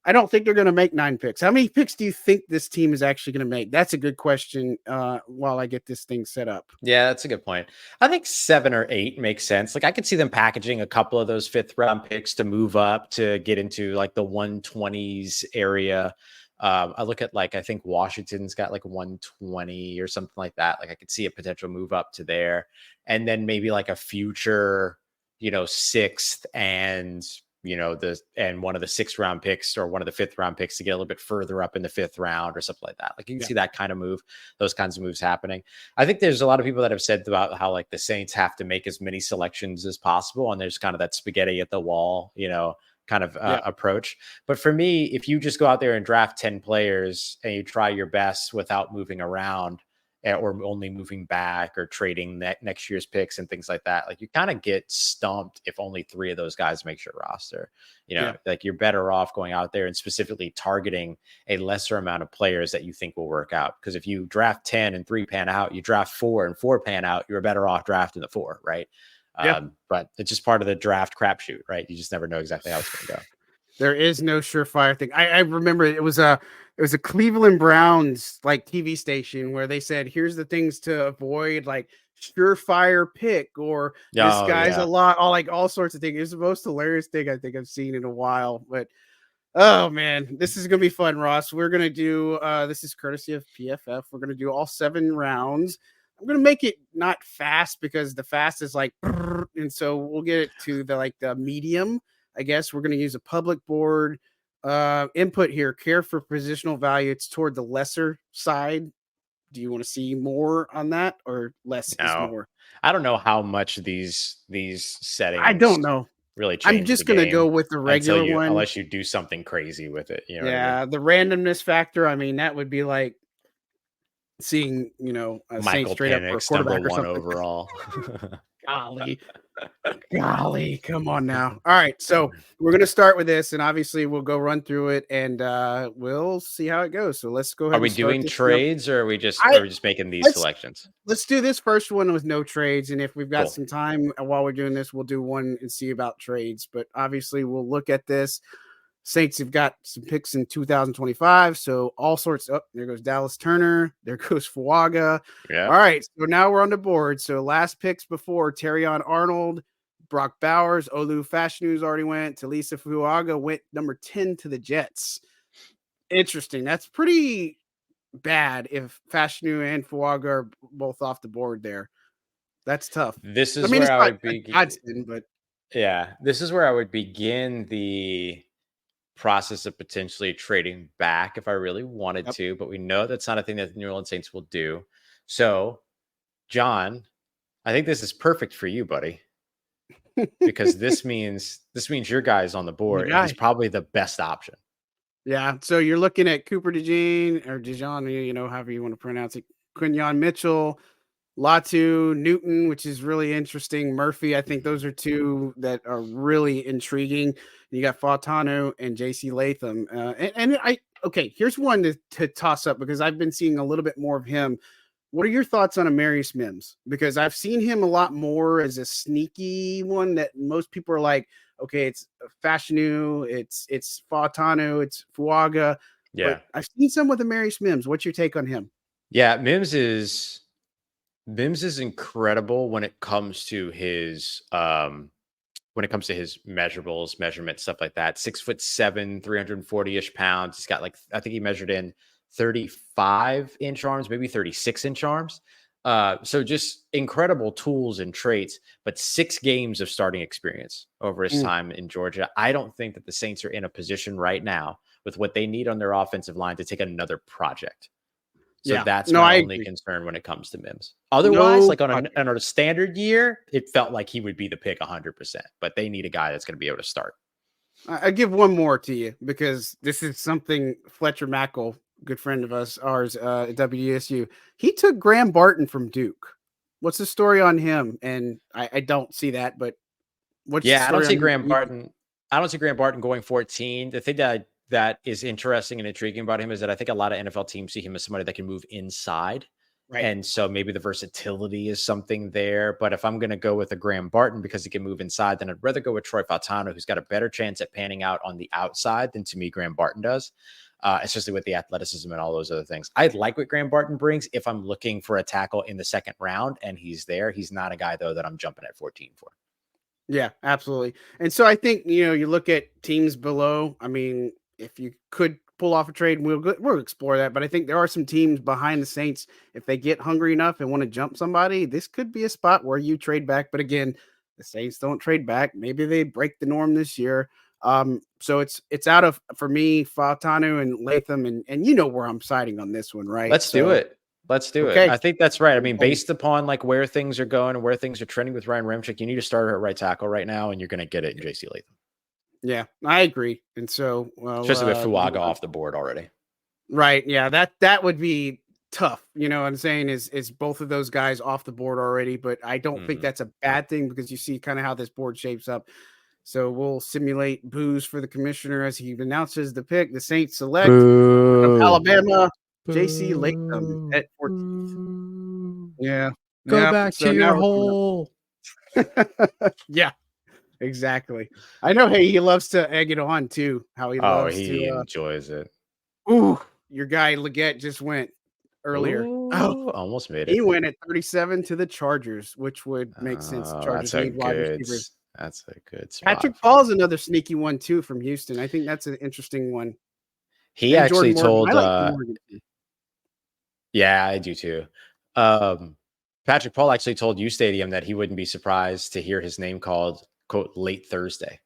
I don't think they're going to make 9 picks. How many picks do you think this team is actually going to make? That's a good question while I get this thing set up. Yeah, that's a good point. I think 7 or 8 makes sense. Like I could see them packaging a couple of those 5th round picks to move up to get into like the 120s area. I look at like, I think Washington's got like 120 or something like that. Like I could see a potential move up to there. And then maybe like a future, 6th and one of the 6th round picks or one of the 5th round picks to get a little bit further up in the 5th round or something like that. Like you can see that kind of move, those kinds of moves happening. I think there's a lot of people that have said about how like the Saints have to make as many selections as possible. And there's kind of that spaghetti at the wall, kind of approach. But for me, if you just go out there and draft 10 players and you try your best without moving around, or only moving back or trading next year's picks and things like that, like you kind of get stumped if only 3 of those guys make your roster. Like you're better off going out there and specifically targeting a lesser amount of players that you think will work out. Because if you draft 10 and 3 pan out, you draft 4 and 4 pan out, you're better off drafting the 4, right? But it's just part of the draft crapshoot, right? You just never know exactly how it's going to go. There is no surefire thing. I remember it was a Cleveland Browns like TV station where they said, here's the things to avoid, like surefire pick or this guy's a lot, all sorts of things. It's the most hilarious thing I think I've seen in a while. But oh man, this is gonna be fun, Ross. We're gonna do this is courtesy of PFF. We're gonna do all 7 rounds. I'm gonna make it not fast because the fast is like, and so we'll get it to the medium. I guess we're going to use a public board input here. Care for positional value. It's toward the lesser side. Do you want to see more on that or less is more? I don't know how much these settings. I don't know. Really change. I'm just going to go with the regular one. Unless you do something crazy with it. You know what I mean? The randomness factor. I mean, that would be like seeing, a Michael straight up for a quarterback or something. Overall. Golly, come on now. All right, so we're going to start with this, and obviously we'll go run through it, and we'll see how it goes. So let's go ahead. Are we doing trades, or are we just making these selections? Let's do this first one with no trades, and if we've got some time while we're doing this, we'll do one and see about trades. But obviously, we'll look at this. Saints have got some picks in 2025, so all sorts. Oh, there goes Dallas Turner. There goes Fuaga. Yeah. All right, so now we're on the board. So last picks before Terrion Arnold, Brock Bowers, Olu Fashnu's already went. Talisa Fuaga went number 10 to the Jets. Interesting. That's pretty bad if Fashnu and Fuaga are both off the board there. That's tough. This is where I would begin. But yeah, this is where I would begin the process of potentially trading back if I really wanted to, but we know that's not a thing that the New Orleans Saints will do. So, John, I think this is perfect for you, buddy, because this means your guy's on the board. And he's probably the best option. Yeah. So you're looking at Cooper DeJean or Dijon, however you want to pronounce it. Quinyon Mitchell, Latu, Newton, which is really interesting. Murphy, I think those are 2 that are really intriguing. You got Fautanu and JC Latham. Here's one to toss up because I've been seeing a little bit more of him. What are your thoughts on Amarius Mims? Because I've seen him a lot more as a sneaky one that most people are like, okay, it's Fashanu, it's Fautanu, it's Fuaga. Yeah. But I've seen some with Amarius Mims. What's your take on him? Yeah, Mims is incredible when it comes to his measurements, stuff like that. 6'7", 340-ish pounds. He's got I think he measured in 35-inch arms, maybe 36-inch arms. So just incredible tools and traits, but 6 games of starting experience over his time in Georgia. I don't think that the Saints are in a position right now with what they need on their offensive line to take another project. So that's my only concern when it comes to Mims. Otherwise, on a standard year, it felt like he would be the pick 100%, but they need a guy that's going to be able to start. I give one more to you because this is something Fletcher Mackel, good friend of ours at WSU, he took Graham Barton from Duke. What's the story on him? And I don't see that, but what's the story I don't see Graham Barton. I don't see Graham Barton going 14. The thing that is interesting and intriguing about him is that I think a lot of NFL teams see him as somebody that can move inside. Right. And so maybe the versatility is something there. But if I'm going to go with a Graham Barton because he can move inside, then I'd rather go with Troy Fautano, who's got a better chance at panning out on the outside than to me Graham Barton does, especially with the athleticism and all those other things. I like what Graham Barton brings if I'm looking for a tackle in the second round and he's there. He's not a guy, though, that I'm jumping at 14 for. Yeah, absolutely. And so I think, you look at teams below. I mean, if you could pull off a trade, we'll explore that. But I think there are some teams behind the Saints. If they get hungry enough and want to jump somebody, this could be a spot where you trade back. But again, the Saints don't trade back. Maybe they break the norm this year. So it's out of, for me, Fautanu and Latham, and you know where I'm siding on this one, right? Let's do it. Let's do it. I think that's right. I mean, based upon like where things are going and where things are trending with Ryan Ramczyk, you need to start at right tackle right now, and you're going to get it in JC Latham. Yeah, I agree. And so, especially with Fuaga off the board already. Right. Yeah, that would be tough. You know what I'm saying is both of those guys off the board already, but I don't think that's a bad thing because you see kind of how this board shapes up. So we'll simulate boos for the commissioner as he announces the pick. The Saints select from Alabama, JC Latham at 14th. Yeah. Go back to your hole. Yeah, exactly. I know. Hey, he loves to egg it on too. How he loves he enjoys it. Ooh, your guy Leggett just went earlier. Almost made it. He went at 37 to the Chargers, which would make sense. Chargers need wide receivers. That's a good spot. Patrick Paul's another sneaky one too from Houston. I think that's an interesting one. He And actually Jordan told Morgan. Yeah, I do too. Patrick Paul actually told U Stadium that he wouldn't be surprised to hear his name called, quote, late Thursday.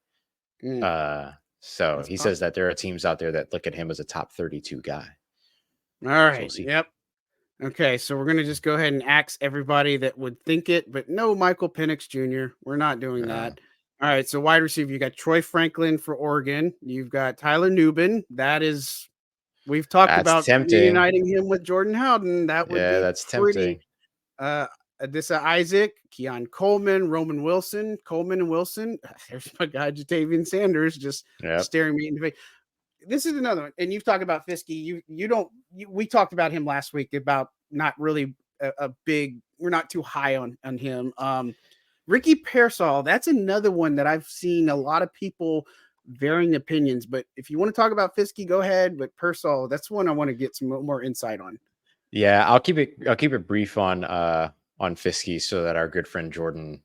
So he says that there are teams out there that look at him as a top 32 guy. All right. So yep. Okay, so we're going to just go ahead and axe everybody that would think it, but no Michael Penix Jr. We're not doing that. All right, so wide receiver, you got Troy Franklin for Oregon. You've got Tyler Nubin. We've talked about reuniting him with Jordan Howden. That would be that's tempting. Adissa Isaac, Keon Coleman, Roman Wilson, Coleman and Wilson. There's my guy, Jatavian Sanders, just staring me in the face. This is another one. And you've talked about Fiske. We talked about him last week about not really we're not too high on him. Ricky Pearsall, that's another one that I've seen a lot of people varying opinions. But if you want to talk about Fiske, go ahead. But Pearsall, that's one I want to get some more insight on. Yeah, I'll keep it brief on Fiske so that our good friend Jordan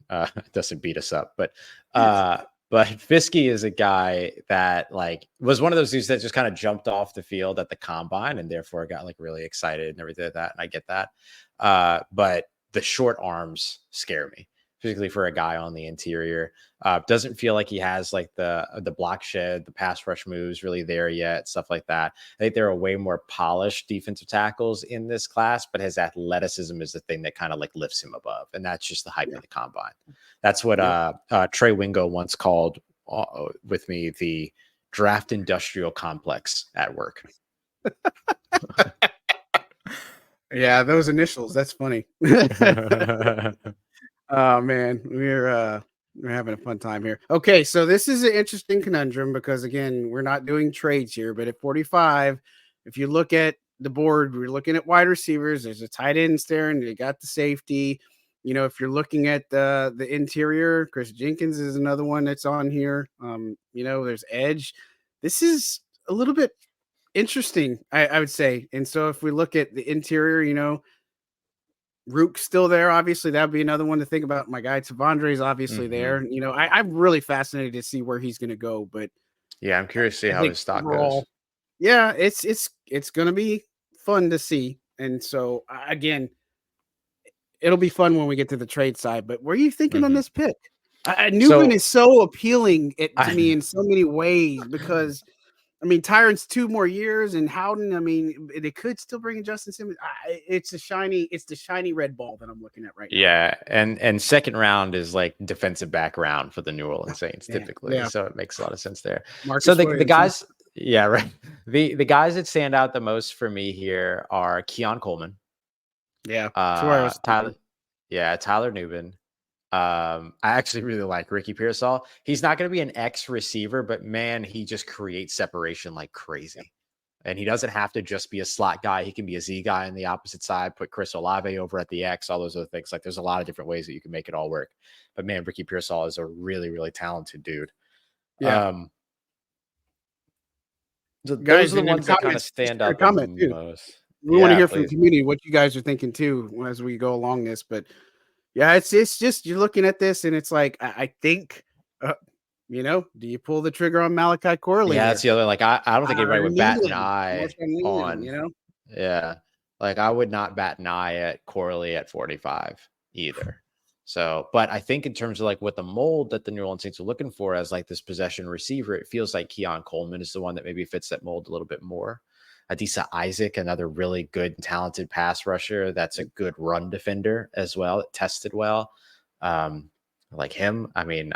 doesn't beat us up. But Fiske is a guy that like was one of those dudes that just kind of jumped off the field at the combine and therefore got like really excited and everything like that. And I get that. But the short arms scare me, particularly for a guy on the interior. Doesn't feel like he has like the block shed, the pass rush moves really there yet, stuff like that. I think there are way more polished defensive tackles in this class, but his athleticism is the thing that kind of like lifts him above. And that's just the hype of the combine. That's what Trey Wingo once called with me the draft industrial complex at work. Yeah, those initials. That's funny. Oh man, we're having a fun time here. Okay, so this is an interesting conundrum because again, we're not doing trades here, but at 45, if you look at the board, we're looking at wide receivers. There's a tight end there, and they got the safety. You know, if you're looking at the interior, Chris Jenkins is another one that's on here. There's edge. This is a little bit interesting, I would say. And so if we look at the interior, Rook's still there. Obviously, that'd be another one to think about. My guy Tavondre is obviously there. I'm really fascinated to see where he's going to go. But yeah, I'm curious to see how his stock goes. Yeah, it's going to be fun to see. And so again, it'll be fun when we get to the trade side. But what are you thinking on this pick? Newman is so appealing to me in so many ways because. I mean, Tyron's 2 more years, and Howden. I mean, they could still bring in Justin Simmons. It's the shiny red ball that I'm looking at right now. Yeah, and second round is like defensive back round for the New Orleans Saints typically, so it makes a lot of sense there. So the guys, right. The guys that stand out the most for me here are Keon Coleman. Yeah, Tyler Nubin, I actually really like Ricky Pearsall. He's not going to be an X receiver, but man, he just creates separation like crazy. And he doesn't have to just be a slot guy. He can be a Z guy on the opposite side, put Chris Olave over at the X, all those other things. Like there's a lot of different ways that you can make it all work. But man, Ricky Pearsall is a really, really talented dude. Yeah. Those are the ones that kind of stand out the most. We want to hear from the community what you guys are thinking too as we go along this. But yeah, it's just you're looking at this and it's like I think, do you pull the trigger on Malachi Corley? Yeah, that's the other. Like I don't think anybody would bat an eye on. Yeah, like I would not bat an eye at Corley at 45 either. So, but I think in terms of like what the mold that the New Orleans Saints are looking for as like this possession receiver, it feels like Keon Coleman is the one that maybe fits that mold a little bit more. Adisa Isaac, another really good and talented pass rusher. That's a good run defender as well. It tested well. Like him. I mean,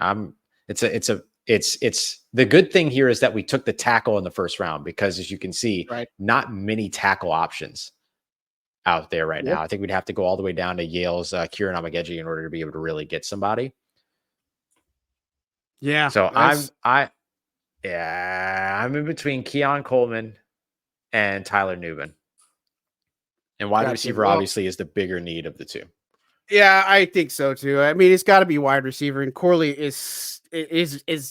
it's the good thing here is that we took the tackle in the first round because as you can see, not many tackle options out there right now. I think we'd have to go all the way down to Yale's Kieran Amageji in order to be able to really get somebody. Yeah. So I'm in between Keon Coleman and Tyler Nubin. And wide receiver obviously is the bigger need of the two. Yeah, I think so too. I mean, it's got to be wide receiver, and Corley is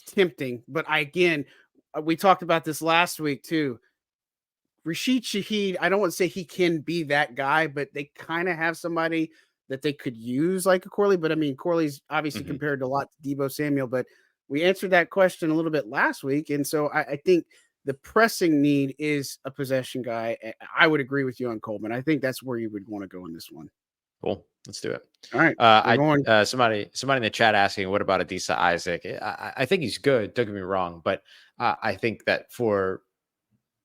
tempting. But we talked about this last week too. Rashid Shaheed, I don't want to say he can be that guy, but they kind of have somebody that they could use like a Corley. But I mean, Corley's obviously compared a lot to Deebo Samuel, but we answered that question a little bit last week. And so I think the pressing need is a possession guy. I would agree with you on Coleman. I think that's where you would want to go in this one. Cool. Let's do it. All right. Somebody in the chat asking, what about Adisa Isaac? I think he's good. Don't get me wrong. But I think that for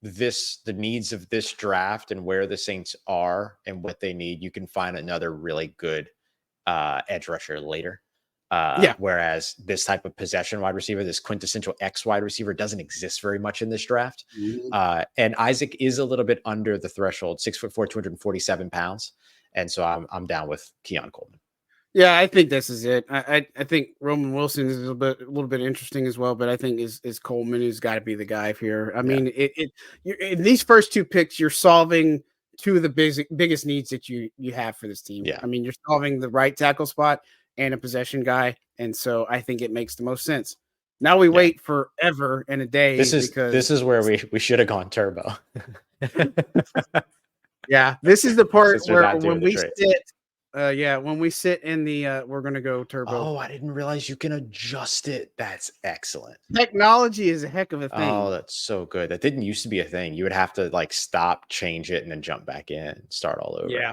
the needs of this draft and where the Saints are and what they need, you can find another really good edge rusher later. Whereas this type of possession wide receiver, this quintessential X wide receiver, doesn't exist very much in this draft. And Isaac is a little bit under the threshold, 6'4", 247 pounds. And so I'm down with Keon Coleman. Yeah, I think this is it. I think Roman Wilson is a little bit interesting as well, but I think is Coleman has got to be the guy here. I mean, in these first two picks, you're solving two of the biggest needs that you have for this team. Yeah. I mean, you're solving the right tackle spot and a possession guy, and so I think it makes the most sense. Now we wait forever and a day. This is where we should have gone turbo. Yeah, this is the part where when we sit. When we sit in the we're gonna go turbo. Oh, I didn't realize you can adjust it. That's excellent. Technology is a heck of a thing. Oh, that's so good. That didn't used to be a thing. You would have to like stop, change it, and then jump back in and start all over. Yeah.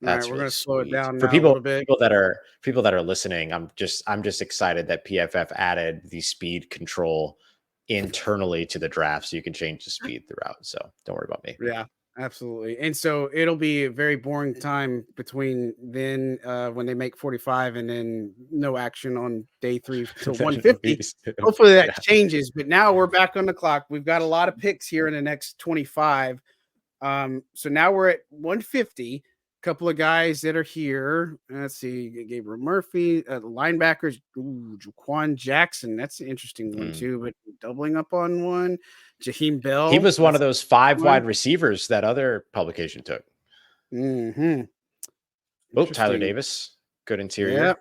That's we're gonna slow it down for now people a little bit. People that are listening. I'm just excited that PFF added the speed control internally to the draft so you can change the speed throughout. So don't worry about me. Yeah. Absolutely. And so it'll be a very boring time between then when they make 45 and then no action on day 3 till 150. Hopefully that changes. But now we're back on the clock. We've got a lot of picks here in the next 25. So now we're at 150. A couple of guys that are here. Let's see. Gabriel Murphy, the linebackers. Jaquan Jackson. That's an interesting one too, but doubling up on one. Jaheim Bell. He was one of those 5 wide receivers that other publication took. Oh, Tyler Davis. Good interior.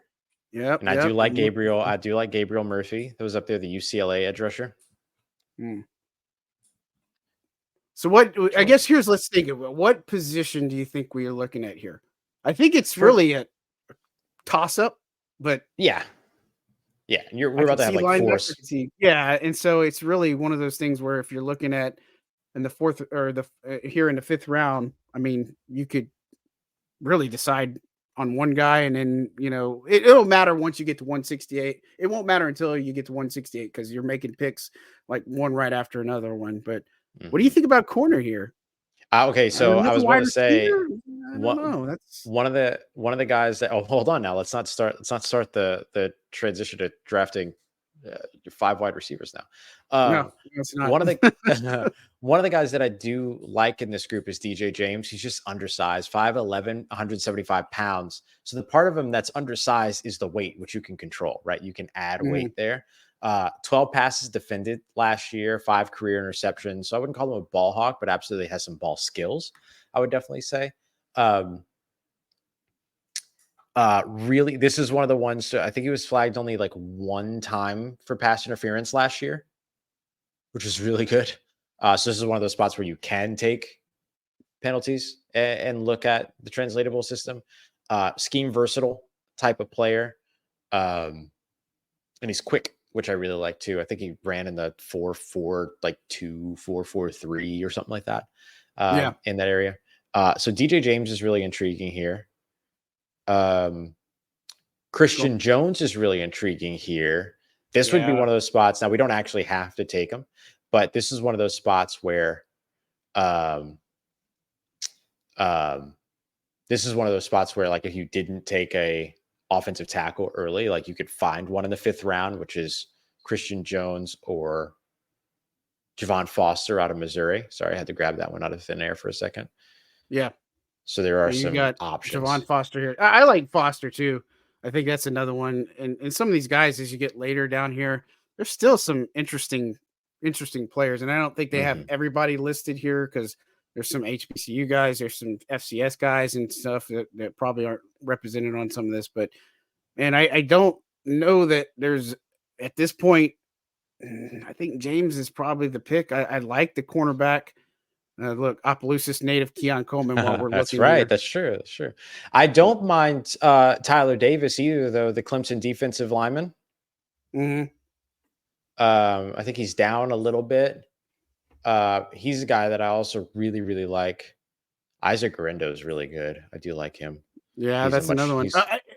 Yep. And I do like Gabriel. I do like Gabriel Murphy. That was up there, the UCLA edge rusher. So I guess let's think of it. What position do you think we are looking at here? I think it's really a toss-up, but yeah, we're about to have like 4. Yeah, and so it's really one of those things where if you're looking at in the 4th or here in the 5th round, I mean, you could really decide on one guy, and then it'll matter once you get to 168. It won't matter until you get to 168 because you're making picks like one right after another one, but. What do you think about corner here? Okay, so I was going to say that's one of the guys that. Oh, hold on now. Let's not start the transition to drafting You're 5 wide receivers now. No, it's not. One of the one of the guys that I do like in this group is DJ James. He's just undersized, 5'11", 175 pounds. So the part of him that's undersized is the weight, which you can control, right? You can add weight there. 12 passes defended last year, 5 career interceptions. So I wouldn't call him a ball hawk, but absolutely has some ball skills, I would definitely say. Really, this is one of the ones, I think he was flagged only like 1 time for pass interference last year, which is really good. So this is one of those spots where you can take penalties and look at the translatable system. Scheme versatile type of player. And he's quick, which I really like too. I think he ran in the 4.4, like 2.443 or something like that. In that area. So DJ James is really intriguing here. Christian Jones is really intriguing here. This would be one of those spots. Now we don't actually have to take him, but this is one of those spots where, this is one of those spots where, like, if you didn't take a offensive tackle early, like you could find one in the 5th round, which is Christian Jones or Javon Foster out of Missouri. Sorry, I had to grab that one out of thin air for a second. Yeah. So there are some got options. Javon Foster here. I like Foster too. I think that's another one. And some of these guys, as you get later down here, there's still some interesting players. And I don't think they have everybody listed here because there's some HBCU guys, there's some FCS guys and stuff that probably aren't represented on some of this. But man, I don't know that there's at this point. I think James is probably the pick. I like the cornerback. Look, Opelousas native Keon Coleman while we're That's looking right. here. That's true. That's true. I don't mind Tyler Davis either, though, the Clemson defensive lineman. I think he's down a little bit. He's a guy that I also really, really like. Isaac Garendo is really good. I do like him. Yeah, that's another one.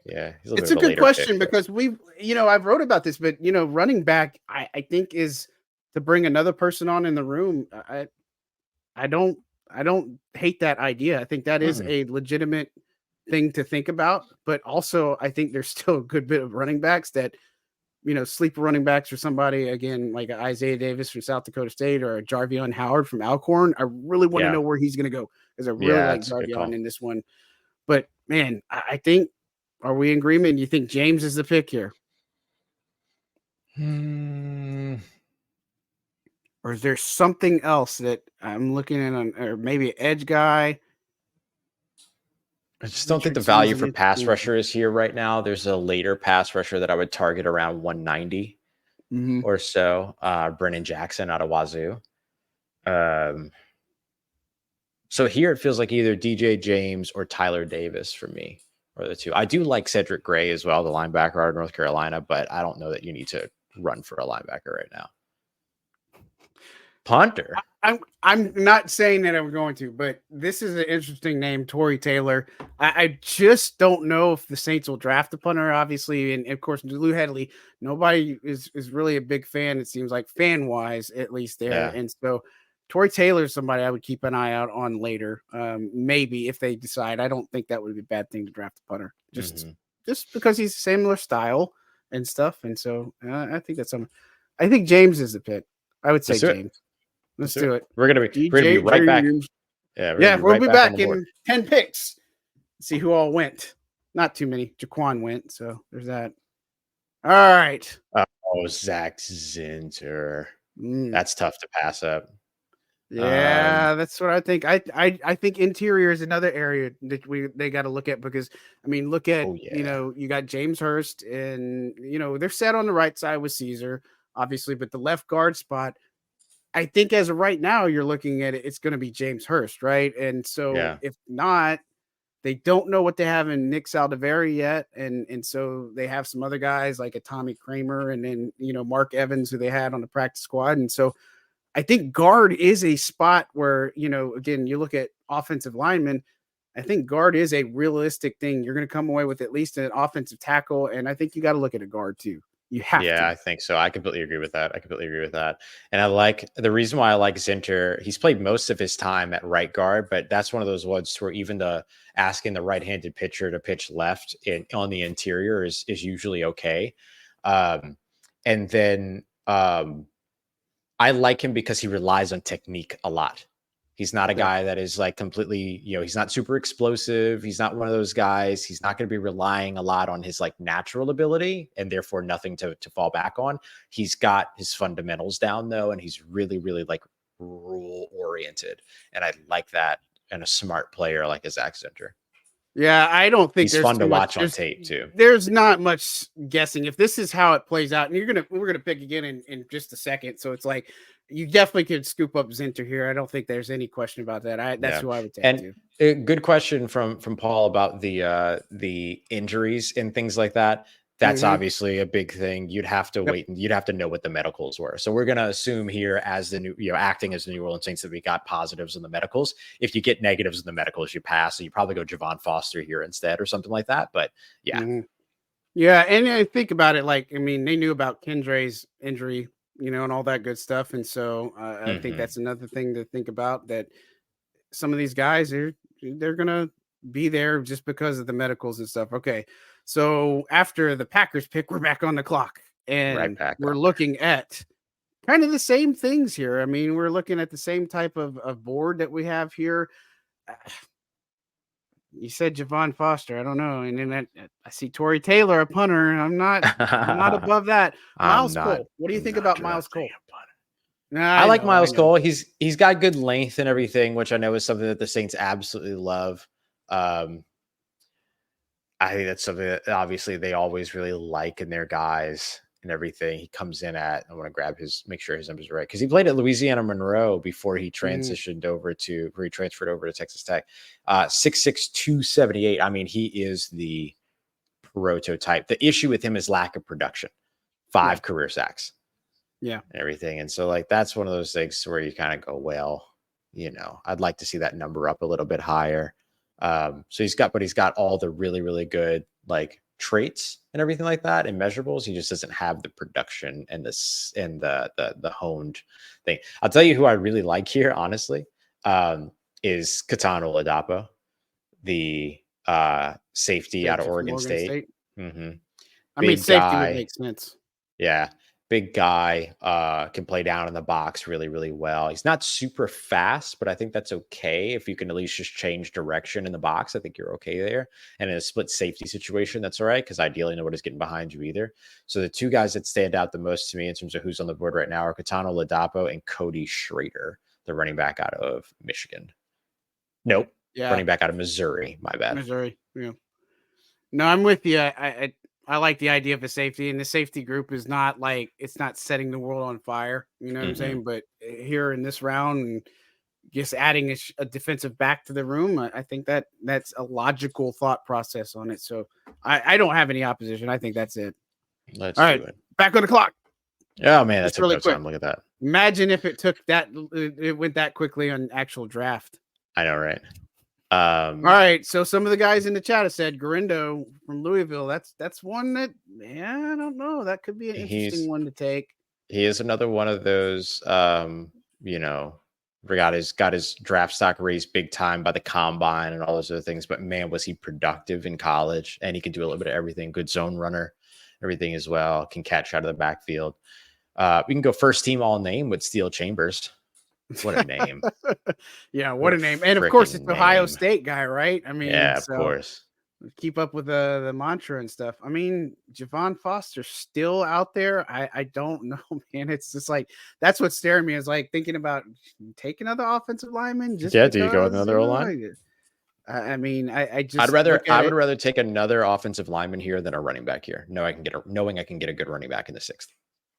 It's a good question because I've wrote about this, but running back, I think is to bring another person on in the room. I don't hate that idea. I think that is a legitimate thing to think about, but also I think there's still a good bit of running backs that, sleeper running backs or somebody again, like Isaiah Davis from South Dakota State or a Jarvion Howard from Alcorn. I really want to know where he's going to go because I really like Jarvion in this one. But man, I think, are we in agreement? You think James is the pick here? Or is there something else that I'm looking at or maybe an edge guy? I just don't think the value for pass rusher is here right now. There's a later pass rusher that I would target around 190 or so. Brennan Jackson out of Wazoo. So here it feels like either DJ James or Tyler Davis for me, or the two. I do like Cedric Gray as well, the linebacker out of North Carolina, but I don't know that you need to run for a linebacker right now. Punter. I'm not saying that I'm going to, but this is an interesting name, Torrey Taylor. I just don't know if the Saints will draft a punter, obviously, and of course Lou Hedley. Nobody is really a big fan. It seems like fan wise, at least there, and so Torrey Taylor is somebody I would keep an eye out on later. Maybe if they decide. I don't think that would be a bad thing to draft a punter, just because he's similar style and stuff, and so I think that's something. I think James is the pick. I would say James. Let's do it. We're gonna be right back. Yeah, we'll be back in 10 picks. See who all went. Not too many. Jaquan went, so there's that. All right. Oh, Zach Zinter. That's tough to pass up. Yeah, that's what I think. I think interior is another area that they got to look at because look at you got James Hurst and they're set on the right side with Caesar, obviously, but the left guard spot. I think as of right now, you're looking at it, it's going to be James Hurst, right? And so if not, they don't know what they have in Nick Saldiveri yet. And so they have some other guys like a Tommy Kramer and then, Mark Evans, who they had on the practice squad. And so I think guard is a spot where, again, you look at offensive linemen, I think guard is a realistic thing. You're going to come away with at least an offensive tackle. And I think you got to look at a guard too. You have to. I think so. I completely agree with that. And I like the reason why I like Zinter. He's played most of his time at right guard, but that's one of those ones where even asking the right-handed pitcher to pitch left on the interior is usually okay. And then I like him because he relies on technique a lot. He's not a guy that is like completely, he's not super explosive. He's not one of those guys. He's not going to be relying a lot on his like natural ability and therefore nothing to fall back on. He's got his fundamentals down though. And he's really, really like rule oriented. And I like that in a smart player like a Zach Center. Yeah, I don't think he's fun to watch on tape too. There's not much guessing if this is how it plays out, and we're gonna pick again in just a second. So it's like you definitely could scoop up Zinter here. I don't think there's any question about that. That's who I would take too. A good question from Paul about the injuries and things like that. That's obviously a big thing. You'd have to wait and you'd have to know what the medicals were. So we're going to assume here as the new, acting as the New Orleans Saints that we got positives in the medicals. If you get negatives in the medicals, you pass. So you probably go Javon Foster here instead or something like that. But yeah. Yeah. And I think about it. Like, I mean, they knew about Kendre's injury, and all that good stuff. And so I think that's another thing to think about, that some of these guys they're going to be there just because of the medicals and stuff. Okay. So after the Packers pick, we're back on the clock, and we're looking at kind of the same things here. I mean, we're looking at the same type of board that we have here. You said Javon Foster. I don't know. And then I see Torrey Taylor, a punter. I'm not above that. Miles Cole. What do you think about Miles Cole? I like Miles Cole. He's got good length and everything, which I know is something that the Saints absolutely love. I think that's something that obviously they always really like in their guys and everything. He comes in at, I want to make sure his numbers are right, because he played at Louisiana Monroe before he transitioned over to transferred over to Texas Tech. 6'6", 278. I mean, he is the prototype. The issue with him is lack of production. 5 career sacks. Yeah. And everything. And so like that's one of those things where you kind of go, well, I'd like to see that number up a little bit higher. So he's got all the really, really good like traits and everything like that and measurables. He just doesn't have the production and the honed thing. I'll tell you who I really like here, honestly, is Keanu Oladapo, the safety out of Oregon State. I mean, safety would make sense. Yeah. Big guy, can play down in the box really, really well. He's not super fast, but I think that's okay. If you can at least just change direction in the box, I think you're okay there. And in a split safety situation, that's all right, because ideally nobody's getting behind you either. So the 2 guys that stand out the most to me in terms of who's on the board right now are Keanu Oladapo and Cody Schrader, the running back out of Michigan. Nope. Yeah. Running back out of Missouri. My bad. Missouri. Yeah. No, I'm with you. I like the idea of a safety, and the safety group is not like, it's not setting the world on fire. You know what I'm saying? But here in this round, and just adding a defensive back to the room, I think that's a logical thought process on it. So I don't have any opposition. I think that's it. Let's do it. Back on the clock. Oh man, that's really quick. Look at that. Imagine if it went that quickly on actual draft. I know, right? All right, so some of the guys in the chat have said Garindo from Louisville. That's one that, I don't know. That could be an interesting one to take. He is another one of those, got his draft stock raised big time by the combine and all those other things. But man, was he productive in college, and he can do a little bit of everything. Good zone runner, everything as well. Can catch out of the backfield. We can go first team all name with Steel Chambers. What a name. Yeah, what a name. And of course it's Ohio State guy, right? I mean, yeah, of course. Keep up with the mantra and stuff. I mean, Javon Foster's still out there. I don't know, man. It's just like, that's what's staring me, is like thinking about take another offensive linement. Do you go with another O-line? I mean, I would rather take another offensive lineman here than a running back here. Knowing I can get a good running back in the 6th.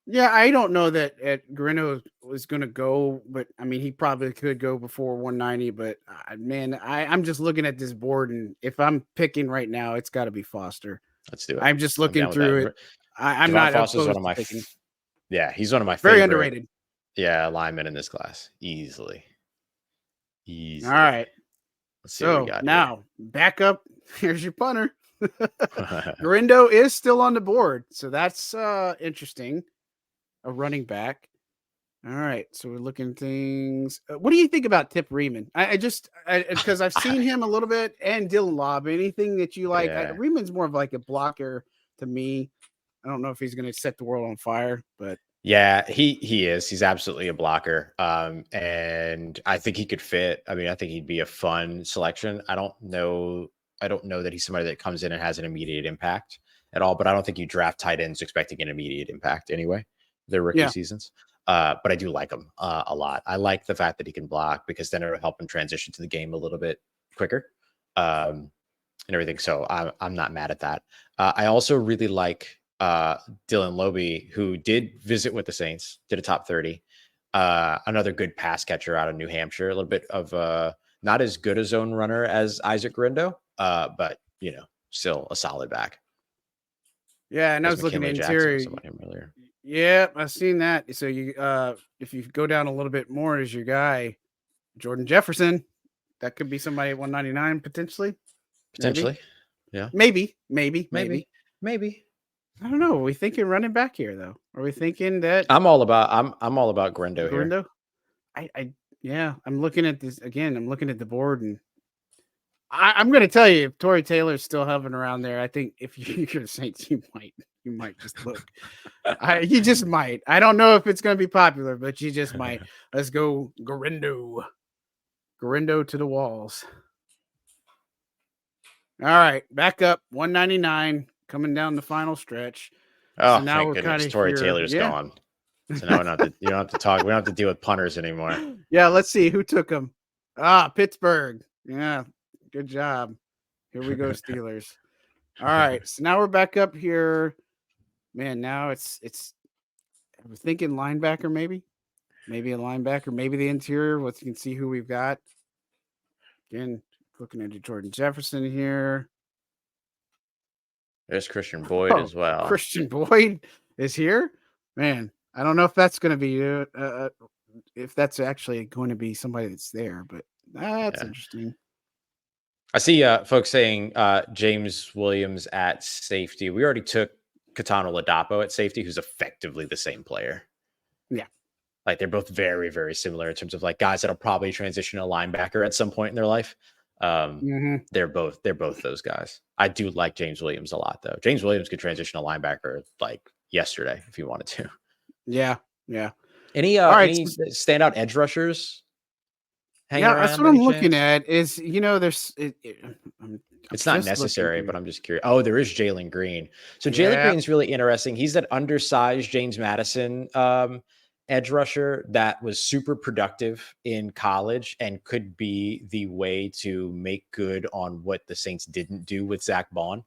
Yeah, I don't know that Garindo was going to go, but I mean, he probably could go before 190. But man, I'm just looking at this board, and if I'm picking right now, it's got to be Foster. Let's do it. I'm just looking through it. I'm not Foster's one of my. He's one of my very favorite, underrated. Yeah, linemen in this class, easily. All right. Let's see what we got now. Back up. Here's your punter. Garindo is still on the board, so that's interesting. A running back. All right, so we're looking at things. What do you think about Tip Riemann? Because I've seen him a little bit, and Dylan Lobb. Anything that you like? Riemann's more of like a blocker to me. I don't know if he's going to set the world on fire, but yeah, he is. He's absolutely a blocker. And I think he could fit. I mean, I think he'd be a fun selection. I don't know that he's somebody that comes in and has an immediate impact at all, but I don't think you draft tight ends expecting an immediate impact anyway, their rookie seasons. But I do like him a lot. I like the fact that he can block because then it'll help him transition to the game a little bit quicker. And everything. So I'm not mad at that. I also really like Dylan Lobe, who did visit with the Saints, did a top 30. Another good pass catcher out of New Hampshire, a little bit of not as good a zone runner as Isaac Grindo, but still a solid back. Yeah, and I was looking at interior. Earlier. Yeah, I've seen that. So you if you go down a little bit more as your guy, Jordan Jefferson, that could be somebody at 199 potentially. Potentially. Yeah. Maybe. I don't know. Are we thinking running back here though? Are we thinking that I'm all about Grindo here. Grindo? I'm looking at this again. I'm looking at the board and I'm going to tell you, if Tory Taylor's still hovering around there, I think if you're the Saints, you might just look. You just might. I don't know if it's going to be popular, but you just might. Let's go Grindo to the walls. All right, back up 199, coming down the final stretch. Oh, so now we're kind of Tory Taylor's gone. So now you don't have to talk. We don't have to deal with punters anymore. Yeah, let's see who took him. Pittsburgh. Yeah. Good job. Here we go, Steelers. All right. So now we're back up here. Man, now it's we're thinking linebacker, maybe a linebacker, maybe the interior. Let's can see who we've got. Again, looking at Jordan Jefferson here. There's Christian Boyd as well. Christian Boyd is here. Man, I don't know if that's going to be if that's actually going to be somebody that's there, but that's interesting. I see folks saying James Williams at safety. We already took Katano Ladapo at safety, who's effectively the same player. Yeah. Like they're both very, very similar in terms of like guys that'll probably transition a linebacker at some point in their life. They're both those guys. I do like James Williams a lot though. James Williams could transition a linebacker like yesterday if he wanted to. Yeah. Any standout edge rushers? That's what I'm looking at. Is there's it's not necessary, but I'm just curious. Oh, there is Jalen Green. So Jalen Green's really interesting. He's that undersized James Madison edge rusher that was super productive in college and could be the way to make good on what the Saints didn't do with Zach Bond,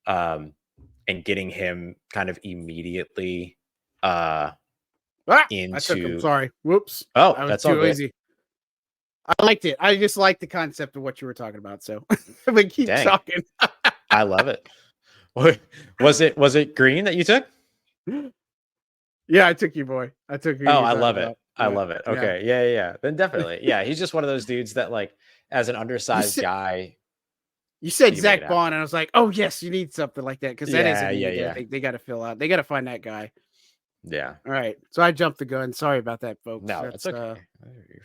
and getting him kind of immediately into. I took him. Sorry. Whoops. Oh, that's all easy. I liked it. I just liked the concept of what you were talking about. So but keep talking. I love it. Was it Green that you took? Yeah, I took you, boy. I took you. Oh, I love it. I love it. Okay. Yeah. Then definitely. Yeah. He's just one of those dudes that like as an undersized guy. You said Zach Bond, and I was like, oh yes, you need something like that. Because that is they got to fill out. They got to find that guy. Yeah. All right. So I jumped the gun. Sorry about that, folks. No, that's okay.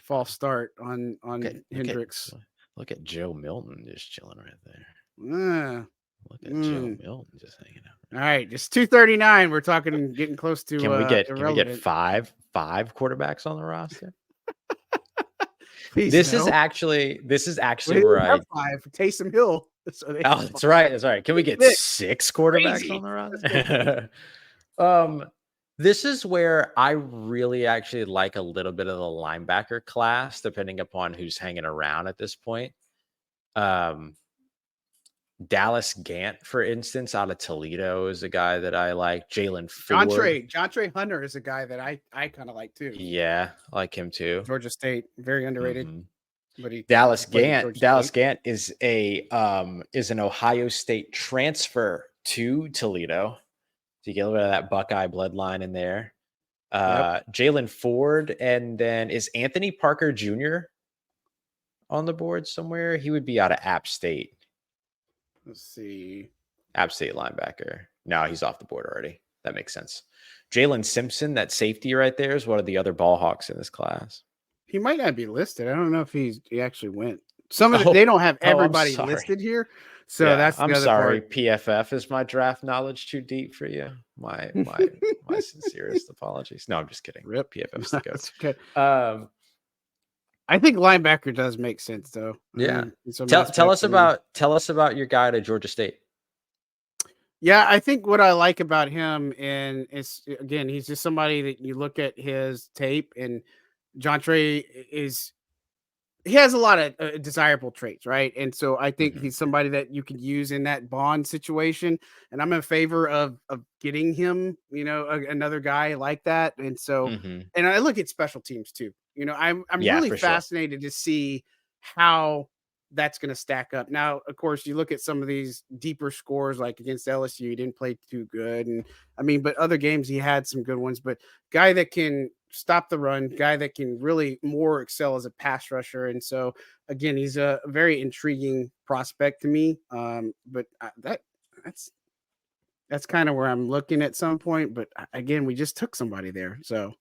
False start on HENDRIX. Look at Joe Milton just chilling right there. Look at Joe Milton just hanging out. All right, just 239. We're talking getting close to. Can we get five quarterbacks on the roster? This is actually where I five Taysom Hill. So that's right. That's right. Can we get six quarterbacks on the roster? This is where I really actually like a little bit of the linebacker class, depending upon who's hanging around at this point. Dallas Gant, for instance, out of Toledo is a guy that I like. Jalen Ford. Jontre Hunter is a guy that I kind of like too. Yeah, I like him too. Georgia State, very underrated. But Dallas Gant is an Ohio State transfer to Toledo. So you get a little bit of that Buckeye bloodline in there. Jalen Ford, and then is Anthony Parker Jr. on the board somewhere? He would be out of App State. Let's see. App State linebacker. No, he's off the board already. That makes sense. Jalen Simpson, that safety right there, is one of the other ball hawks in this class. He might not be listed. I don't know if he actually went. They don't have everybody listed here. So that's the I'm other sorry. part. PFF is my draft knowledge too deep for you. My sincerest apologies. No, I'm just kidding. Rip. PFF's the goat. That's okay. Um, I think linebacker does make sense though. I yeah. mean, in some Tell aspects, us about your guy to Georgia State. Yeah, I think what I like about him, and it's again, he's just somebody that you look at his tape, and John Trey is he has a lot of desirable traits, right? And so I think Mhm. he's somebody that you could use in that bond situation. And I'm in favor of getting him, another guy like that. And so, Mhm. and I look at special teams too. I'm Yeah, really for sure. fascinated to see how that's going to stack up. Now, of course, you look at some of these deeper scores, like against LSU, he didn't play too good, and I mean, but other games he had some good ones. But guy that can stop the run, guy that can really more excel as a pass rusher. And so again, he's a very intriguing prospect to me. But that's kind of where I'm looking at some point. But again, we just took somebody there, so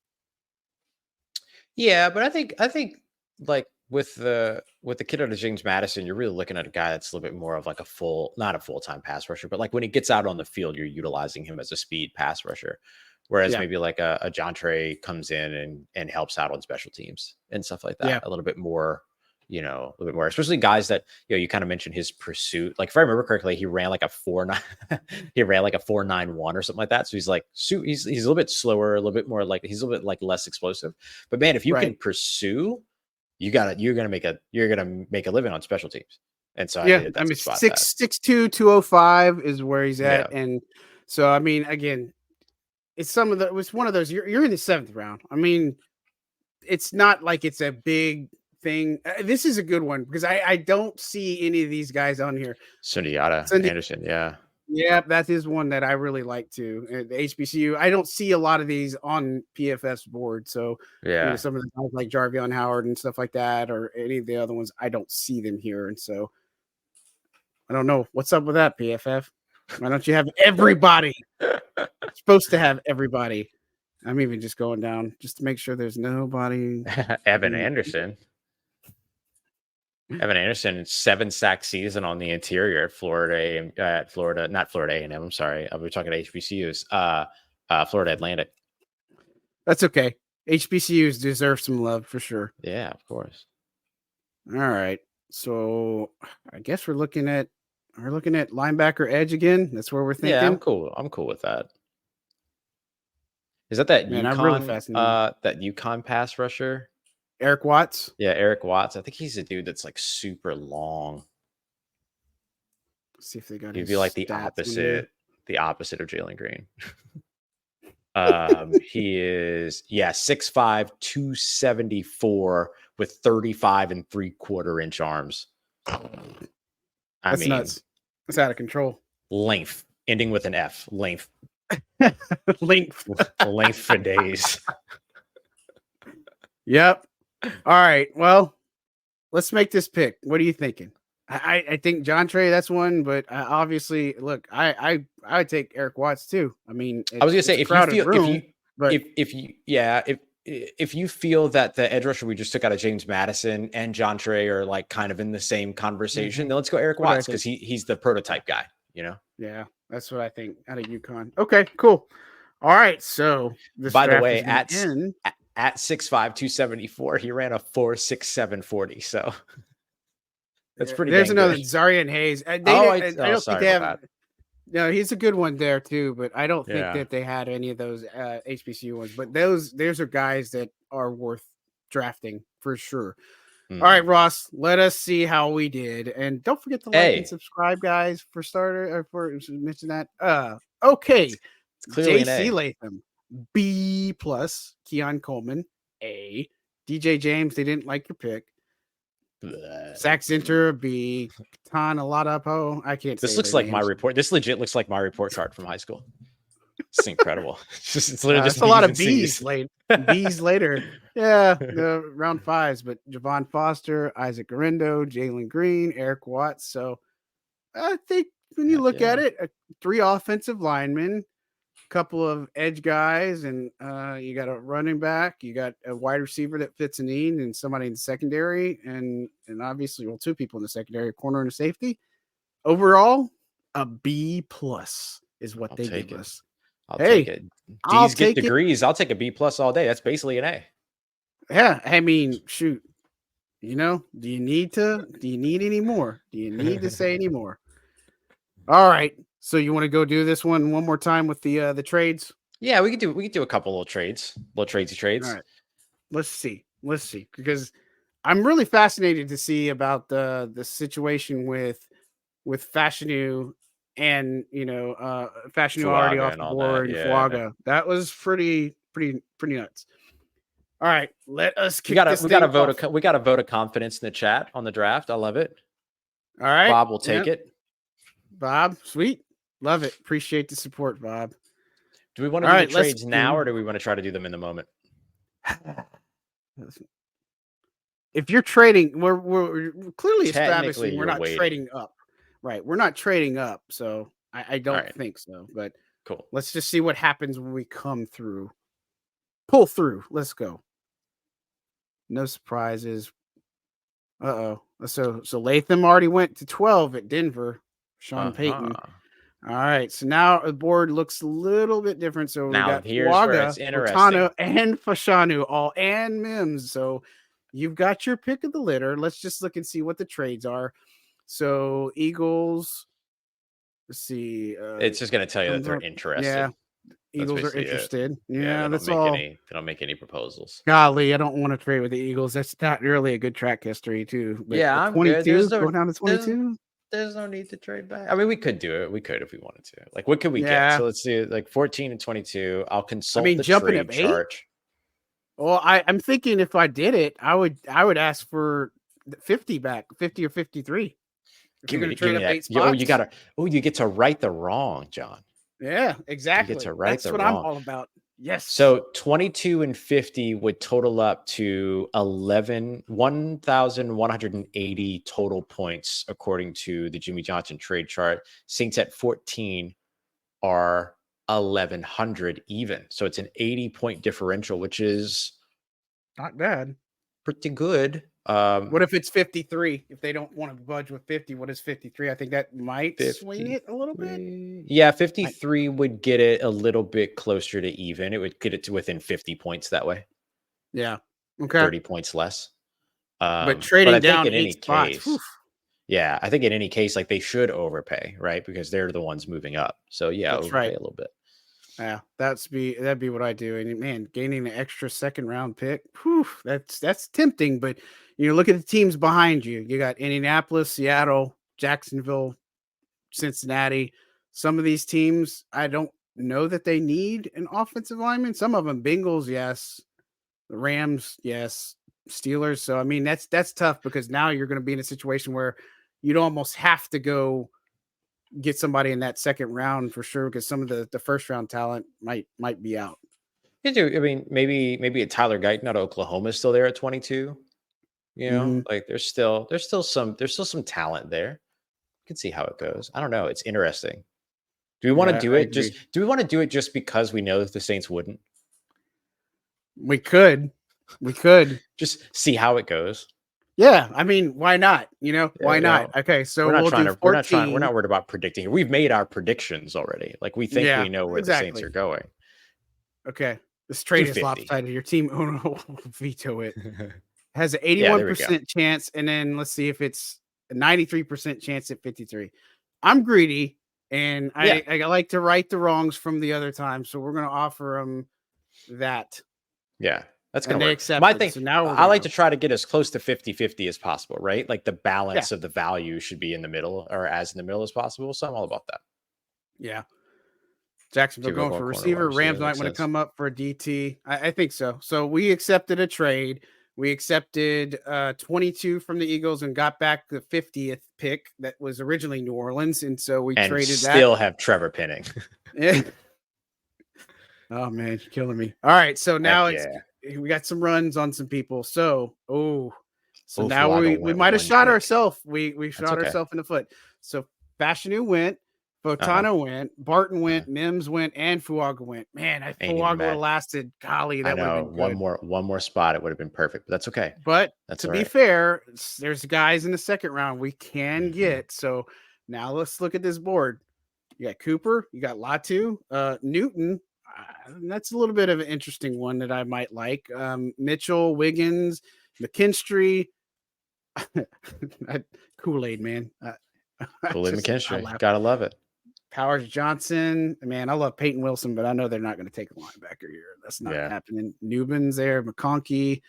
Yeah, but I think like with the kid out of James Madison, you're really looking at a guy that's a little bit more of like not a full-time pass rusher, but like when he gets out on the field, you're utilizing him as a speed pass rusher. Whereas yeah, maybe like a John Trey comes in and helps out on special teams and stuff like yeah, that a little bit more, a little bit more, especially guys that, you kind of mentioned his pursuit. Like if I remember correctly, he ran like a 4.9, he ran like a 4.91 or something like that. So he's like, he's a little bit slower, a little bit more like he's a little bit like less explosive. But man, if you can right. pursue, you're gonna make a living on special teams. And so I Yeah, think that I that's mean a spot that 6'2", 205 is where he's at. yeah. And so I mean, again, it was one of those you're in the seventh round. I mean, it's not like it's a big thing. This is a good one because I don't see any of these guys on here. Sundiata Sunday, Anderson, yeah. yeah, that is one that I really like too. The HBCU, I don't see a lot of these on PFF's board. So, Yeah. some of the guys like Jarvion Howard and stuff like that, or any of the other ones, I don't see them here. And so I don't know what's up with that, PFF. Why don't you have everybody? Supposed to have everybody. I'm even just going down just to make sure there's nobody. Evan Anderson. Evan Anderson, 7-sack season on the interior at Florida, not Florida A&M. I'm sorry. We're talking HBCUs. Florida Atlantic. That's okay. HBCUs deserve some love for sure. Yeah, of course. All right. So I guess we're looking at linebacker edge again. That's where we're Yeah, I'm thinking. cool. I'm cool with that. Is that Man, I'm really Yukon fascinated. that Yukon pass rusher? Eric Watts. Yeah, Eric Watts. I think he's a dude that's like super long. Let's see if they got He'd his be like stats on here. the opposite of Jalen Green. He is 6'5", 274 with 35 and 3/4 inch arms. I That's mean, nuts. It's out of control. length ending with an F. Length. Length. Length for days. Yep. All right. Well, let's make this pick. What are you thinking? I think John Trey, that's one, but obviously, look, I would take Eric Watts too. I mean, I was gonna it's say a crowded room, but if you feel that the edge rusher we just took out of James Madison and John Trey are like kind of in the same conversation, then let's go Eric what do I Watts because think? he's the prototype guy, Yeah, that's what I think out of UConn. Okay, cool. All right, so this By the draft way, is going to end. at 6'5", 274, he ran a 4.67 40. So that's pretty There's dang another good. Zarian Hayes. I don't think Sorry they about have. that. No, he's a good one there too, but I don't think Yeah. that they had any of those HBCU ones. But those are guys that are worth drafting for sure. All right, Ross, let us see how we did, and don't forget to like and Hey, subscribe, guys. For starter, or for mention that. Okay, it's clearly an JC A. Latham, B plus. Keon Coleman, A. DJ James, they didn't like your pick. Zach Zinter, B. Katan Aladapo. I can't This say looks their like my names. report. This legit looks like my report card from high school. It's incredible. It's literally It's just a lot B's of and B's C's. late. B's later. Yeah, the round fives, but Javon Foster, Isaac Garendo, Jalen Green, Eric Watts. So I think when you Heck look at yeah. it, 3 offensive linemen, couple of edge guys, and you got a running back, you got a wide receiver that fits a need, and somebody in the secondary, and obviously, 2 people in the secondary, a corner and a safety. overall, a B plus is what I'll they take give it. us. I'll take Hey, it. I'll D's get take it. degrees. I'll take a B plus all day. That's basically an A. Yeah, I mean, shoot. You know, do you need any more? Do you need to say any more? All right. So you want to go do this one more time with the trades? Yeah, we could do a couple little trades, All trades. right. Let's see. Because I'm really fascinated to see about the situation with Fashanu and Fashanu already Fuaga off and the all that. board and Yeah. Fuaga. That was pretty nuts. All right, let us We kick got a this thing off. we got a vote of confidence in the chat on the draft. I love it. All right, Bob will take it. Bob, sweet, love it. Appreciate the support, Bob. Do we want to All do right, the trades now, or do we want to try to do them in the moment? If you're trading, we're clearly establishing Technically, we're you're not waiting. trading up, right? We're not trading up, so I don't right. think so. But Cool. let's just see what happens when we come through. Pull through. Let's go. No surprises. Uh-oh. So Latham already went to 12 at Denver. Sean Payton. All right. So now the board looks a little bit different. So we Now got here's where Fuaga, it's interesting. Botano, and Fashanu, all and Mims. So you've got your pick of the litter. Let's just look and see what the trades are. So Eagles. Let's see. It's just going to tell you that they're interested. Yeah. Eagles are interested. Yeah, they that's don't all. They don't make any proposals. Golly, I don't want to trade with the Eagles. That's not really a good track history, too. But Yeah, I'm 22, good. going down to 22. There's no need to trade back. I mean, we could do it. We could if we wanted to. Like, what could we get? Yeah. So let's do like 14 and 22. I'll consult the jumping trade up 8? chart. Well, I'm thinking if I did it, I would ask for 50 back, 50 or 53. Give me trade up that. 8 spots. You get to right the wrong, John. Yeah, exactly. You get to right That's the what wrong. I'm all about. Yes. So 22 and 50 would total up to 1,180 total points, according to the Jimmy Johnson trade chart. Saints at 14 are 1,100 even. So it's an 80-point differential, which is not bad. Pretty good. What if it's 53? If they don't want to budge with 50, what is 53? I think that might swing it a little bit. Yeah, 53 would get it a little bit closer to even. It would get it to within 50 points that way. Yeah. Okay. 30 points less. But trading I down think in 8 any spots. Case, yeah, I think in any case, like they should overpay, right? Because they're the ones moving up. So yeah, that's overpay right. A little bit. Yeah, that'd be what I do. And man, gaining an extra second round pick, whew, that's tempting. But look at the teams behind you. You got Indianapolis, Seattle, Jacksonville, Cincinnati. Some of these teams, I don't know that they need an offensive lineman. Some of them, Bengals, yes. The Rams, yes. Steelers. So I mean, that's tough because now you're going to be in a situation where you'd almost have to go get somebody in that second round for sure, because some of the first round talent might be out. I mean, maybe a Tyler Guyton out of Oklahoma is still there at 22. Like there's still some talent there. You can see how it goes. I don't know. It's interesting. Do we want to do it? Do we want to do it just because we know that the Saints wouldn't? We could just see how it goes. Yeah, I mean, why not? Why not? Okay, so we're not we'll trying do to. 14. We're not worried about predicting. We've made our predictions already. Like we think we know where the Saints are going. Okay, this trade is lopsided. Your team will veto it. Has an 81% chance, and then let's see if it's a 93% chance at 53. I'm greedy, and I like to right the wrongs from the other time, so we're going to offer them that. Yeah. That's going to work. My thing, so now I like to try to get as close to 50-50 as possible, right? Like the balance of the value should be in the middle, or as in the middle as possible. So I'm all about that. Yeah. Jacksonville going for receiver. Rams might want to come up for a DT. I think so. So we accepted a trade. We accepted 22 from the Eagles and got back the 50th pick that was originally New Orleans. And so we traded that. Still have Trevor Penning. Yeah. Oh, man, you're killing me. All right. So now we got some runs on some people. So, now we might have shot ourselves. We shot ourselves in the foot. So Fashanu went, Botano went, Barton went, Mims went, and Fuaga went. Man, if Fuaga would have lasted, golly, that would have been good. One more spot, it would have been perfect, but that's okay. But to be fair, there's guys in the second round we can get. So Now let's look at this board. You got Cooper, you got Latu, Newton. That's a little bit of an interesting one that I might like. Mitchell, Wiggins, McKinstry, Kool-Aid, man. Kool-Aid I McKinstry. laugh. Gotta love it. Powers Johnson. Man, I love Peyton Wilson, but I know they're not going to take a linebacker here. That's not happening. Newman's there, McConkey.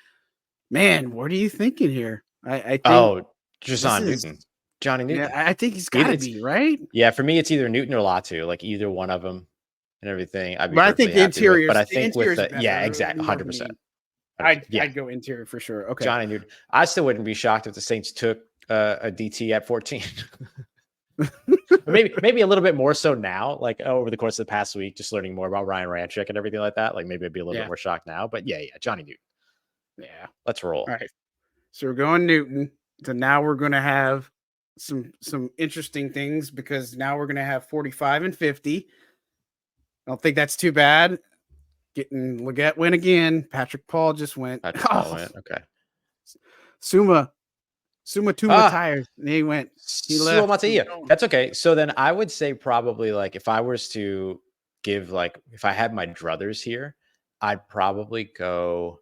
Man, what are you thinking here? I think Jason Newton. Johnny Newton. Yeah, I think he's got to be, right? Yeah, for me, it's either Newton or Latu, like either one of them and everything. But I think the interior, but I think with the, exactly, 100%. I'd go interior for sure. Okay. Johnny Newton. I still wouldn't be shocked if the Saints took a DT at 14. maybe a little bit more so now, like over the course of the past week, just learning more about Ryan Ramczyk and everything like that. Like maybe I'd be a little bit more shocked now, but yeah, Johnny Newton. Yeah. Let's roll. All right. So we're going Newton. So now we're going to have some interesting things because now we're going to have 45 and 50. I don't think that's too bad. Getting Leggett win again. Patrick Paul just went. Paul went. Okay. Suma Tuma tires. And he went. He left. That's okay. So then I would say probably like if I was to give if I had my druthers here, I'd probably go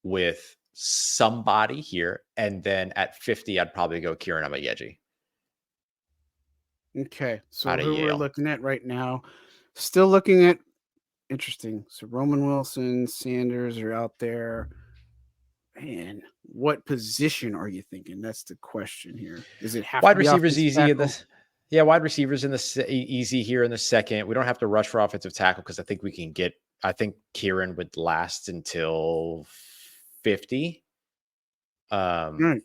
with somebody here, and then at 50, I'd probably go Kieran Amayeji. Okay, so who we're looking at right now, still looking at interesting. So Roman Wilson, Sanders are out there. Man, what position are you thinking? That's the question here. Is it wide receivers easy in this? Yeah, wide receivers in the easy here in the second. We don't have to rush for offensive tackle because I think we can get. I think Kieran would last until 50. Right.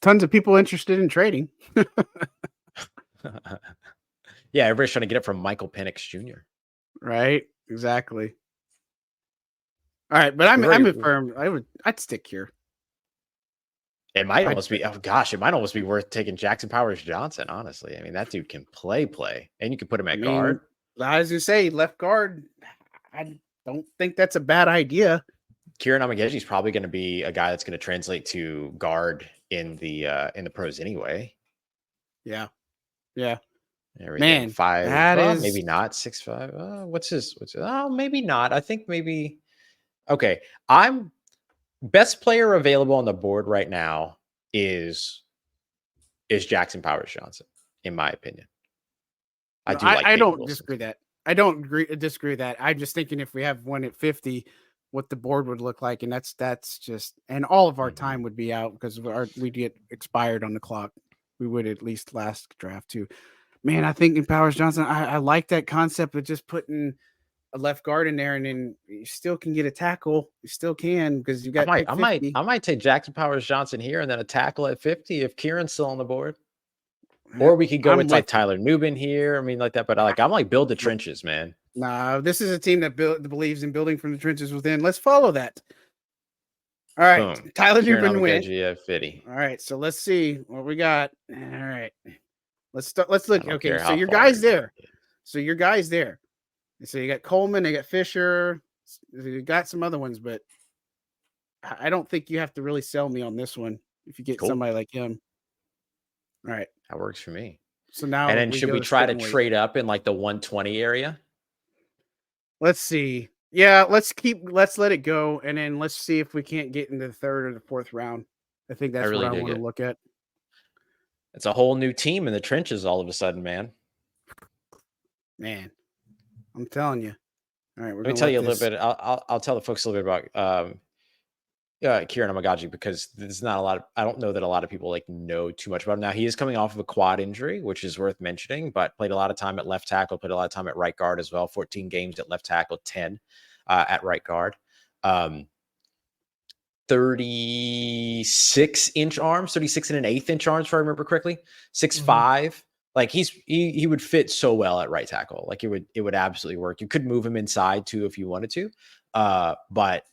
Tons of people interested in trading. Yeah, everybody's trying to get it from Michael Penix Jr. Right, exactly. All right, but I'm firm. I'd stick here. It might almost be. Oh gosh, it might almost be worth taking Jackson Powers Johnson. Honestly, I mean that dude can play, and you can put him at guard. As you say, left guard. I don't think that's a bad idea. Kieran Amayeji is probably going to be a guy that's going to translate to guard in the pros anyway. Yeah. Everything. Man, 5. Maybe not 6'5". What's his? Oh, maybe not. I think maybe. Okay, I'm best player available on the board right now is Jackson Powers Johnson, in my opinion. I don't disagree that. I don't disagree with that. I'm just thinking if we have one at 50, what the board would look like, and that's just, and all of our time would be out because we'd get expired on the clock. We would at least last draft too. Man, I think in Powers Johnson, I like that concept of just putting a left guard in there, and then you still can get a tackle. You still can because you got. I might take Jackson Powers Johnson here and then a tackle at 50 if Kieran's still on the board. Or we could go with like Tyler Nubin here. I mean, like that, but I'm build the trenches, man. Nah, this is a team that believes in building from the trenches within. Let's follow that. All right, boom. Tyler Nubin went. 50. All right, so let's see what we got. All right, let's start. Let's look. Okay, so your guys there. So you got Coleman, they got Fisher, you got some other ones, but I don't think you have to really sell me on this one if you get somebody like him. All right. That works for me. So now, and then should we try to trade up in like the 120 area? Let's see. Yeah, let's let it go. And then let's see if we can't get into the third or the fourth round. I think that's what I want to look at. It's a whole new team in the trenches all of a sudden, man. Man, I'm telling you. All right. Let me tell you a little bit. I'll tell the folks a little bit about Kieran Amayeji, because there's not a lot. I don't know that a lot of people know too much about him. Now he is coming off of a quad injury, which is worth mentioning, but played a lot of time at left tackle, played a lot of time at right guard as well. 14 games at left tackle, 10 at right guard. 36-inch arms, 36 and an eighth inch arms, if I remember correctly. 6'5". Like he would fit so well at right tackle. Like it would absolutely work. You could move him inside too if you wanted to, but.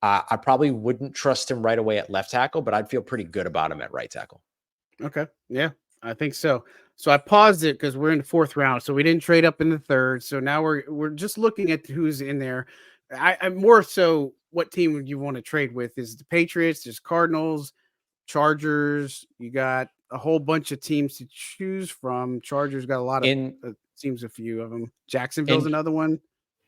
I probably wouldn't trust him right away at left tackle, but I'd feel pretty good about him at right tackle. Okay. Yeah, I think so. So I paused it because we're in the fourth round. So we didn't trade up in the third. So now we're just looking at who's in there. I'm more so what team would you want to trade with? Is the Patriots, there's Cardinals, Chargers. You got a whole bunch of teams to choose from. Chargers got a lot of seems a few of them. Jacksonville's another one.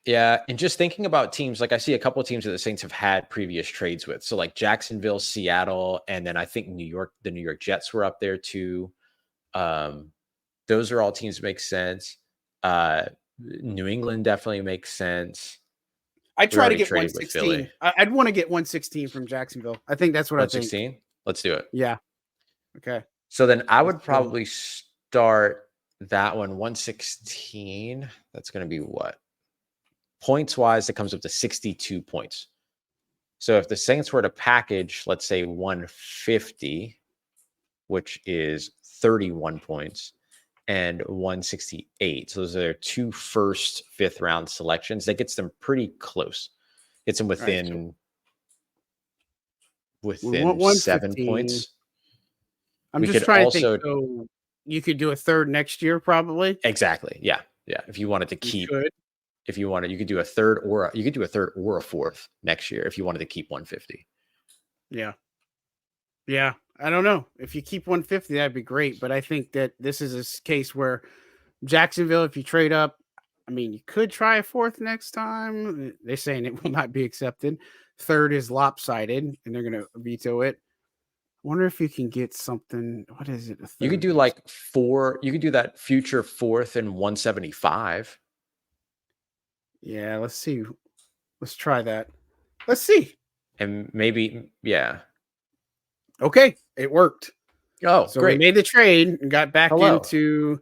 Yeah, and just thinking about teams, like I see a couple of teams that the Saints have had previous trades with. So like Jacksonville, Seattle, and then I think New York, the New York Jets were up there too. Those are all teams that make sense. New England definitely makes sense. I try to get 116. I'd want to get 116 from Jacksonville. I think that's what I think. 116? Let's do it. Yeah. Okay. So then I would probably start that one 116. That's going to be what? Points wise, it comes up to 62 points. So if the Saints were to package, let's say 150, which is 31 points, and 168. So those are their 2 first, 5th round selections. That gets them pretty close. Gets them within 7 points. I'm just trying to think. So you could do a third next year, probably. Exactly. Yeah. Yeah. If you wanted to keep, if you wanted, you could do a third or a fourth next year if you wanted to keep 150. Yeah. Yeah. I don't know. If you keep 150, that'd be great. But I think that this is a case where Jacksonville, if you trade up, I mean, you could try a fourth next time. They're saying it will not be accepted. Third is lopsided, and they're going to veto it. I wonder if you can get something. What is it? You could do like 4. You could do that future fourth and 175. Yeah, let's see. Let's try that. Let's see. And maybe, yeah. Okay, it worked. Oh, so great. We made the trade and got back into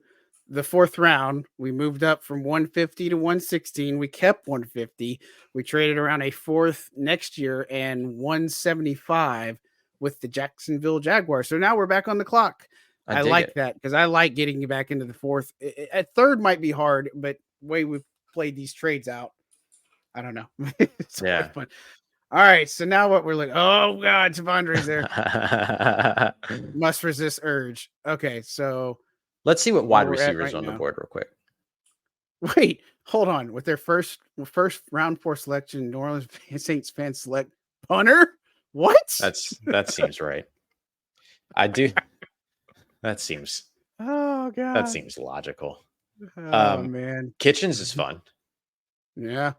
the 4th round. We moved up from 150 to 116. We kept 150. We traded around a 4th next year and 175 with the Jacksonville Jaguars. So now we're back on the clock. I like that because I like getting you back into the 4th. At 3rd might be hard, but the way we've played these trades out, I don't know. It's always fun. All right, so now what we're looking. Oh God, Tavondre's there. Must resist urge. Okay, so let's see what wide receivers on the board real quick. Wait, hold on. With their first round 4 selection, New Orleans Saints fans select punter. What? That seems right. I do. That seems. Oh God. That seems logical. Oh man, Kitchens is fun. Yeah,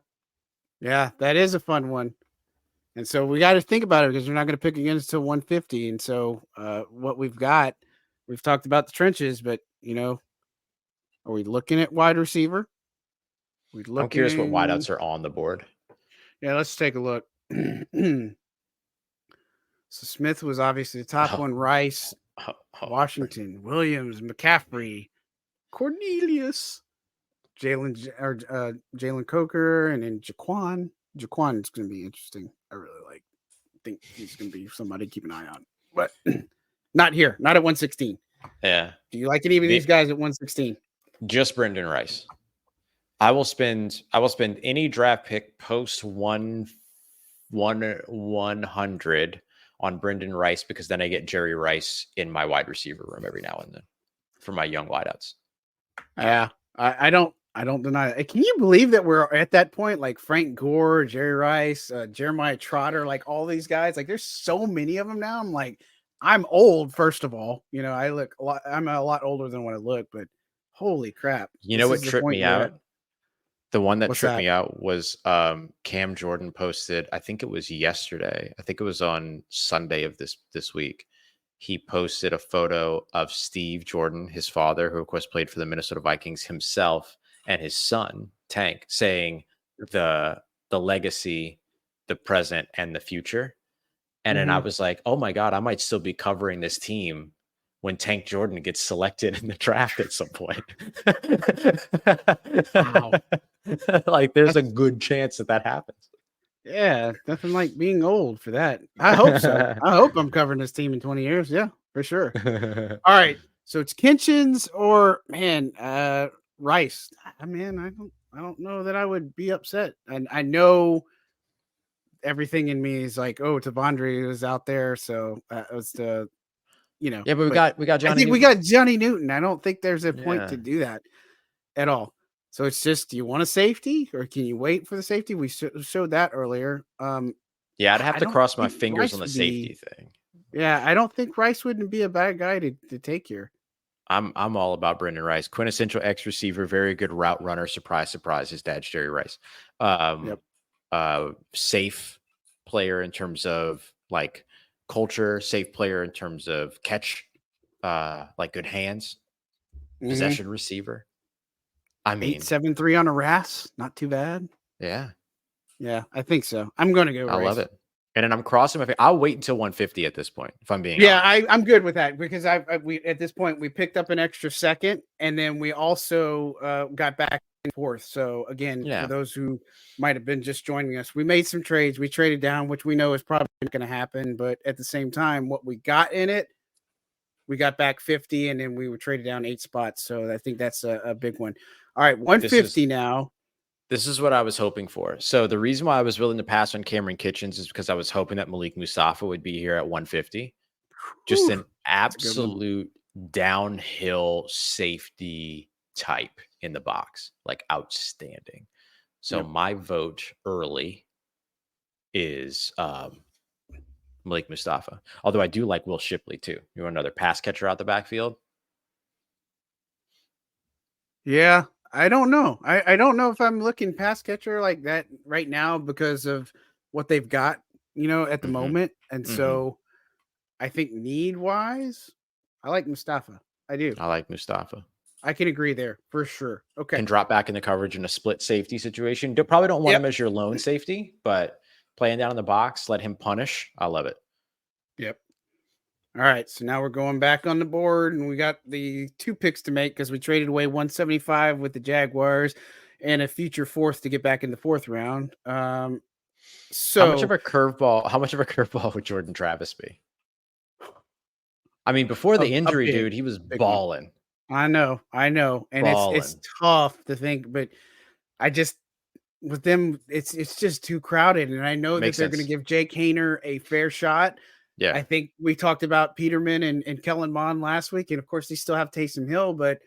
that is a fun one. And so we got to think about it because we're not going to pick against until 150. And so what we've got, we've talked about the trenches, but are we looking at wide receiver? I'm curious what wideouts are on the board. Yeah, let's take a look. So Smith was obviously the top one. Rice, Washington, Williams, McCaffrey, Cornelius, Jalen Coker, and then Jaquan. Jaquan is going to be interesting. I really think he's going to be somebody to keep an eye on, but not here, not at 116. Yeah. Do you like any of these guys at 116? Just Brendan Rice. I will spend any draft pick post 100 on Brendan Rice because then I get Jerry Rice in my wide receiver room every now and then for my young wideouts. Yeah, I don't deny it. Can you believe that we're at that point? Like Frank Gore, Jerry Rice, Jeremiah Trotter, like all these guys. Like there's so many of them now. I'm like, I'm old. First of all, I look a lot. I'm a lot older than what I look. But holy crap! You know what tripped me out? The one that tripped me out was Cam Jordan posted. I think it was yesterday. I think it was on Sunday of this week. He posted a photo of Steve Jordan, his father, who of course played for the Minnesota Vikings himself, and his son Tank, saying the legacy, the present, and the future. And then I was like, oh my God, I might still be covering this team when Tank Jordan gets selected in the draft at some point. Wow. Like there's a good chance that happens. Yeah, nothing like being old for that. I hope so. I hope I'm covering this team in 20 years. Yeah, for sure. All right. So it's Kitchens or Rice. I don't know that I would be upset. And I know everything in me is like, oh, Tavondre was out there. So that was the, Yeah, but we got Johnny. I think we got Johnny Newton. I don't think there's a point to do that at all. So it's just, do you want a safety or can you wait for the safety? We showed that earlier. Yeah, I'd have to cross my fingers on the safety thing. Yeah, I don't think Rice wouldn't be a bad guy to take here. I'm all about Brendan Rice. Quintessential X receiver, very good route runner. Surprise, surprise. His dad's Jerry Rice. Yep. Safe player in terms of like culture, safe player in terms of catch, like good hands, possession receiver. I mean, 8.73 on a RAS, not too bad. yeah, Yeah, I think so. I'm going to go I love Rice. it. And then I'm crossing my. I'll wait until 150 at this point, if I'm being Yeah, honest. I'm good with that because we at this point we picked up an extra second, and then we also got back and forth. So again, for Yeah, those who might have been just joining us, we made some trades. We traded down, which we know is probably not going to happen, but at the same time, what we got in it, we got back 50, and then we were traded down 8 spots. So I think that's a big one. All right, 150 now. This is what I was hoping for. So the reason why I was willing to pass on Cameron Kitchens is because I was hoping that Malik Mustafa would be here at 150. Just Whew, an that's a good one. absolute downhill safety type in the box, like outstanding. So Yep. my vote early is Malik Mustafa. Although I do like Will Shipley too. You want another pass catcher out the backfield? Yeah, I don't know. I don't know if I'm looking pass catcher like that right now because of what they've got, at the Mm-hmm. moment. And Mm-hmm. so I think need wise, I like Mustafa. I do. I like Mustafa. I can agree there for sure. Okay. Can drop back in the coverage in a split safety situation. Probably don't want Yep. him as your lone safety, but playing down in the box, let him punish. I love it. Yep. All right. So now we're going back on the board, and we got the 2 picks to make because we traded away 175 with the Jaguars and a future fourth to get back in the 4th round. So How much of a curveball would Jordan Travis be? I mean, before the injury, dude, he was balling. I know. And it's tough to think, but I just with them, it's just too crowded. And I know that they're going to give Jake Haener a fair shot. Yeah. I think we talked about Peterman and Kellen Mond last week. And of course, they still have Taysom Hill, but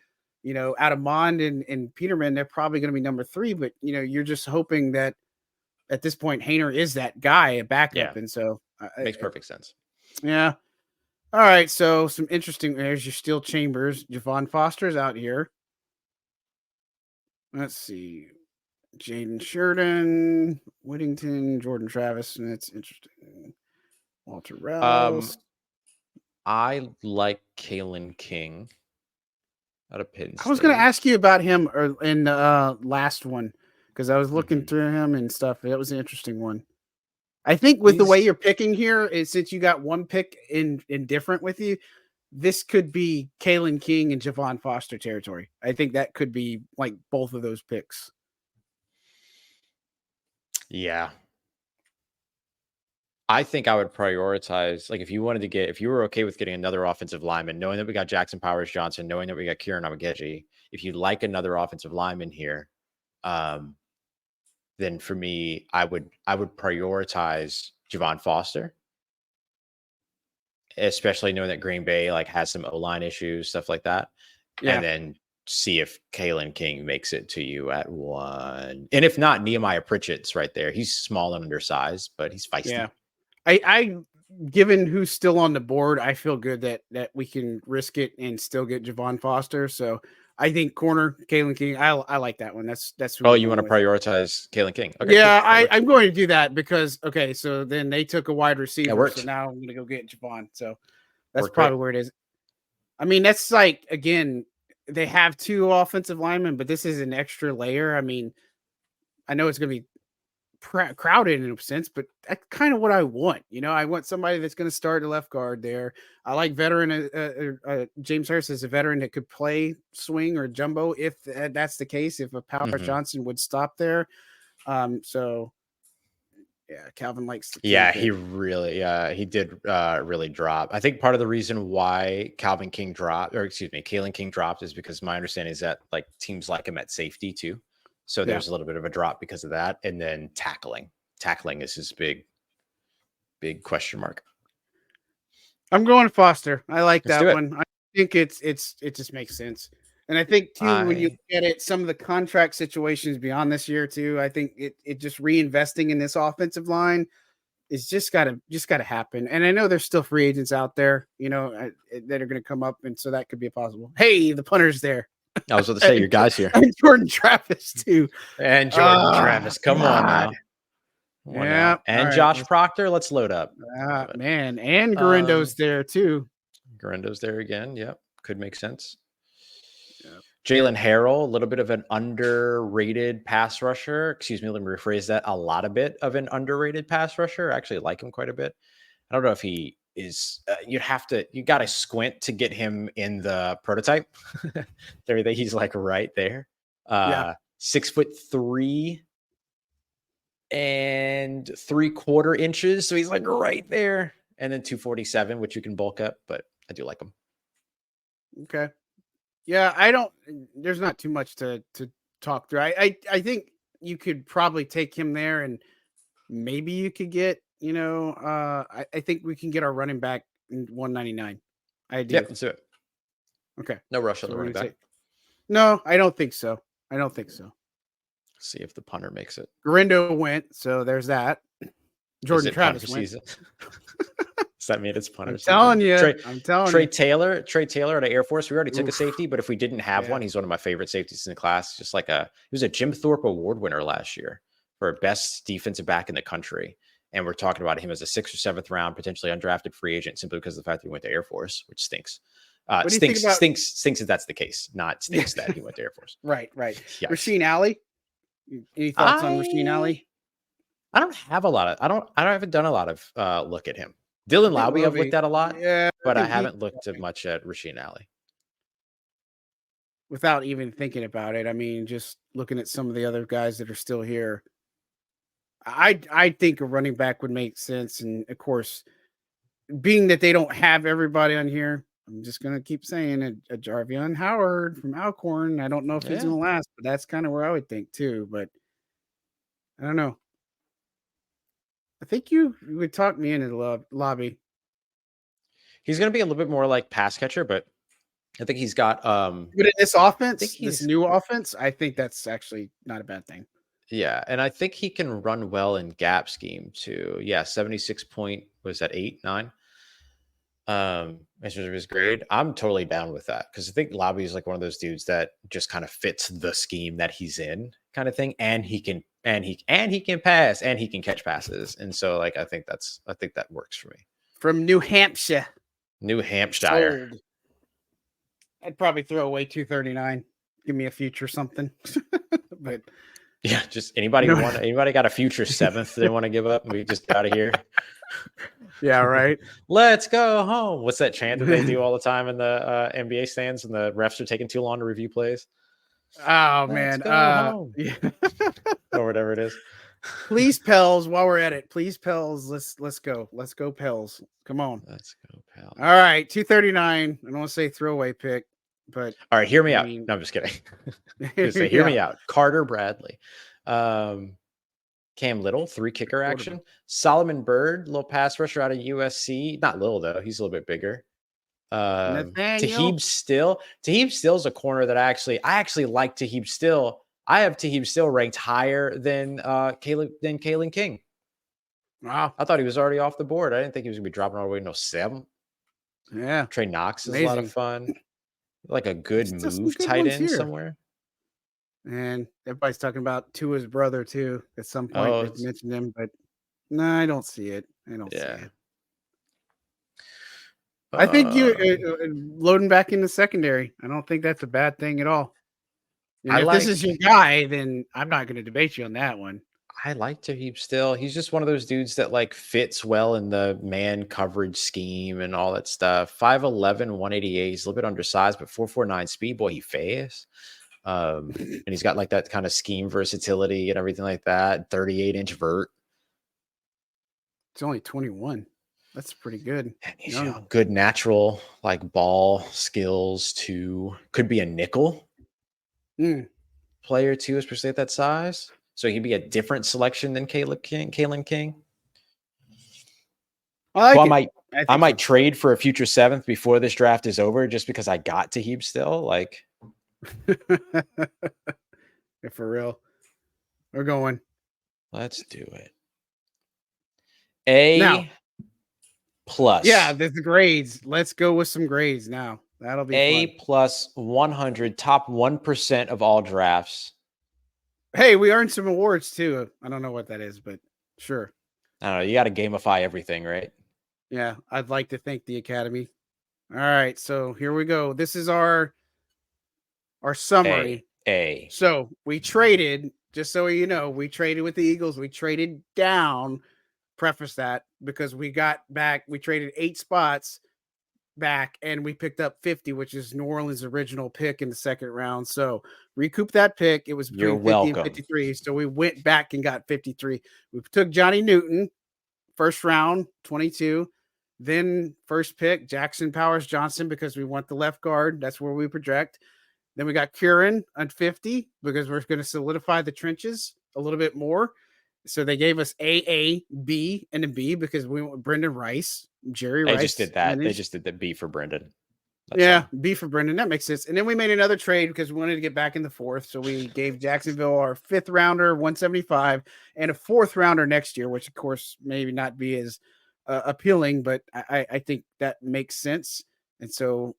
out of Mond and Peterman, they're probably going to be number 3. But you're just hoping that at this point, Haener is that guy, a backup. Yeah. And so makes perfect sense. Yeah. All right, so some interesting. There's your Steel Chambers. Javon Foster's out here. Let's see. Jaden Sheridan, Whittington, Jordan Travis, and that's interesting. Walter Rouse. I like Kalen King out of Penn State. I was going to ask you about him in the last one because I was looking through him and stuff. That was an interesting one. I think with the way you're picking here, is since you got one pick in different with you, this could be Kalen King and Javon Foster territory. I think that could be like both of those picks. Yeah. I think I would prioritize, like if you were okay with getting another offensive lineman, knowing that we got Jackson Powers Johnson, knowing that we got Kieran Amageji, if you'd like another offensive lineman here, then for me, I would prioritize Javon Foster, especially knowing that Green Bay has some O-line issues, stuff like that. Yeah. And then see if Kalen King makes it to you at 1. And if not, Nehemiah Pritchett's right there. He's small and undersized, but he's feisty. Yeah. I given who's still on the board, I feel good that we can risk it and still get Javon Foster. So I think corner Kalen King. I like that one. That's who you want to prioritize Kalen King. Okay, yeah, cool. I'm going to do that because so then they took a wide receiver. So now I'm going to go get Javon. So that's probably where it is. I mean, that's again, they have 2 offensive linemen, but this is an extra layer. I mean, I know it's going to be crowded in a sense, but that's kind of what I want. I want somebody that's going to start a left guard there. I like veteran. James Harris is a veteran that could play swing or jumbo if that's the case. If a Powers Johnson would stop there, so yeah, Calvin likes. He did really drop. I think part of the reason why Kalen King dropped is because my understanding is that teams like him at safety too. So there's a little bit of a drop because of that. And then tackling is his big question mark. I'm going Foster. I like that one. I think it just makes sense. And I think too, when you look at it, some of the contract situations beyond this year too, I think it just reinvesting in this offensive line it's just gotta happen. And I know there's still free agents out there, that are going to come up, and so that could be a possible. Hey, the punter's there. I was about to say your guys here. And Jordan Travis too. And Jordan Travis. Come on now. Yeah. And right, Josh Proctor. Let's load up. Man. And Garindo's there too. Garindo's there again. Yep. Could make sense. Yep. Jalen Harrell, a little bit of an underrated pass rusher. Excuse me, let me rephrase that. A lot of bit of an underrated pass rusher. I actually like him quite a bit. I don't know if he is. You got to squint to get him in the prototype. He's like right there. 6'3" and 3/4 inches. So he's like right there. And then 247, which you can bulk up, but I do like him. Okay. Yeah, there's not too much to talk through. I think you could probably take him there, and maybe you could get, I think we can get our running back in 199. I do. Yep, let's do it. Okay. No rush on the running back. No, I don't think so. See if the punter makes it. Garindo went, so there's that. Jordan Travis went. Does that mean it's punter? I'm telling you. Trey Taylor at Air Force. We already took a safety, but if we didn't have one, he's one of my favorite safeties in the class. Just like he was a Jim Thorpe Award winner last year for best defensive back in the country. And we're talking about him as a 6th or 7th round, potentially undrafted free agent simply because of the fact that he went to Air Force, which stinks. Stinks if that's the case, not stinks that he went to Air Force. Right. Yes. Rasheen Ali. Any thoughts on Rasheen Ali? I don't have a lot of. I haven't done a lot of look at him. Dylan Lowry I've looked at a lot, but I haven't looked at much at Rasheen Ali. Without even thinking about it, I mean, just looking at some of the other guys that are still here, I think a running back would make sense. And of course, being that they don't have everybody on here, I'm just going to keep saying it. A Jarvion Howard from Alcorn. I don't know if he's going to last, but that's kind of where I would think too. But I don't know. I think you would talk me into the lobby. He's going to be a little bit more like pass catcher, but I think he's got. But in this offense, this new offense, I think that's actually not a bad thing. Yeah, and I think he can run well in gap scheme too. Yeah, 76 point, was that 8, 9? In terms of his grade, I'm totally down with that because I think Lobby is like one of those dudes that just kind of fits the scheme that he's in, kind of thing, and he can pass and he can catch passes, and so like I think that works for me. From New Hampshire. Sold. I'd probably throw away 239. Give me a future something, but yeah, just anybody got a future 7th they want to give up and we just out of here. Yeah, right. Let's go home. What's that chant that they do all the time in the NBA stands and the refs are taking too long to review plays? Oh, man. Yeah. Or whatever it is. Please, Pels, while we're at it. Please, Pels, let's go. Let's go, Pels. Come on. Let's go, Pels. All right, 239. I don't want to say throwaway pick, but all right, hear me out. No, I'm just kidding. Hear me out. Carter Bradley. Cam Little, 3 kicker action. Solomon Byrd, little pass rusher out of USC. Not little, though. He's a little bit bigger. Tahib Still. Tahib Still is a corner that I actually like Tahib Still. I have Tahib Still ranked higher than Kalen King. Wow. I thought he was already off the board. I didn't think he was going to be dropping all the way to 7. Yeah. Trey Knox is a lot of fun. Like a good move tight end somewhere. And everybody's talking about Tua's brother too. At some point, they mentioned him, but no, I don't see it. I don't see it. I think you loading back in the secondary. I don't think that's a bad thing at all. And if this is your guy, then I'm not going to debate you on that one. I like Tahib Still. He's just one of those dudes that like fits well in the man coverage scheme and all that stuff. 5'11", 188. He's a little bit undersized, but 4.49 speed. Boy, he fast. And he's got like that kind of scheme versatility and everything like that. 38-inch vert. It's only 21. That's pretty good. And he's good natural like ball skills too. Could be a nickel player too, especially at that size. So he'd be a different selection than Kalen King. I might trade for a future 7th before this draft is over just because I got Tahib Still. Like, yeah, for real. We're going. Let's do it. A plus. Yeah, there's the grades. Let's go with some grades now. That'll be A fun. plus 100, top 1% of all drafts. Hey, we earned some awards too. I don't know what that is, but sure. I don't know. You got to gamify everything, right? Yeah, I'd like to thank the Academy. All right, so here we go. This is our summary. A. So we traded, just so you know, we traded with the Eagles. We traded down. Preface that because we got back. We traded 8 spots back, and we picked up 50, which is New Orleans' original pick in the second round. So recoup that pick. It was between 50 and 53. So we went back and got 53. We took Johnny Newton, first round, 22. Then first pick, Jackson Powers Johnson, because we want the left guard. That's where we project. Then we got Kieran on 50 because we're going to solidify the trenches a little bit more. So they gave us A, B, and a B because we went with Brendan Rice, Jerry Rice. They just did that. They just did the B for Brendan. Yeah, B for Brendan. That makes sense. And then we made another trade because we wanted to get back in the fourth. So we gave Jacksonville our 5th rounder, 175, and a 4th rounder next year, which of course maybe not be as appealing, but I think that makes sense. And so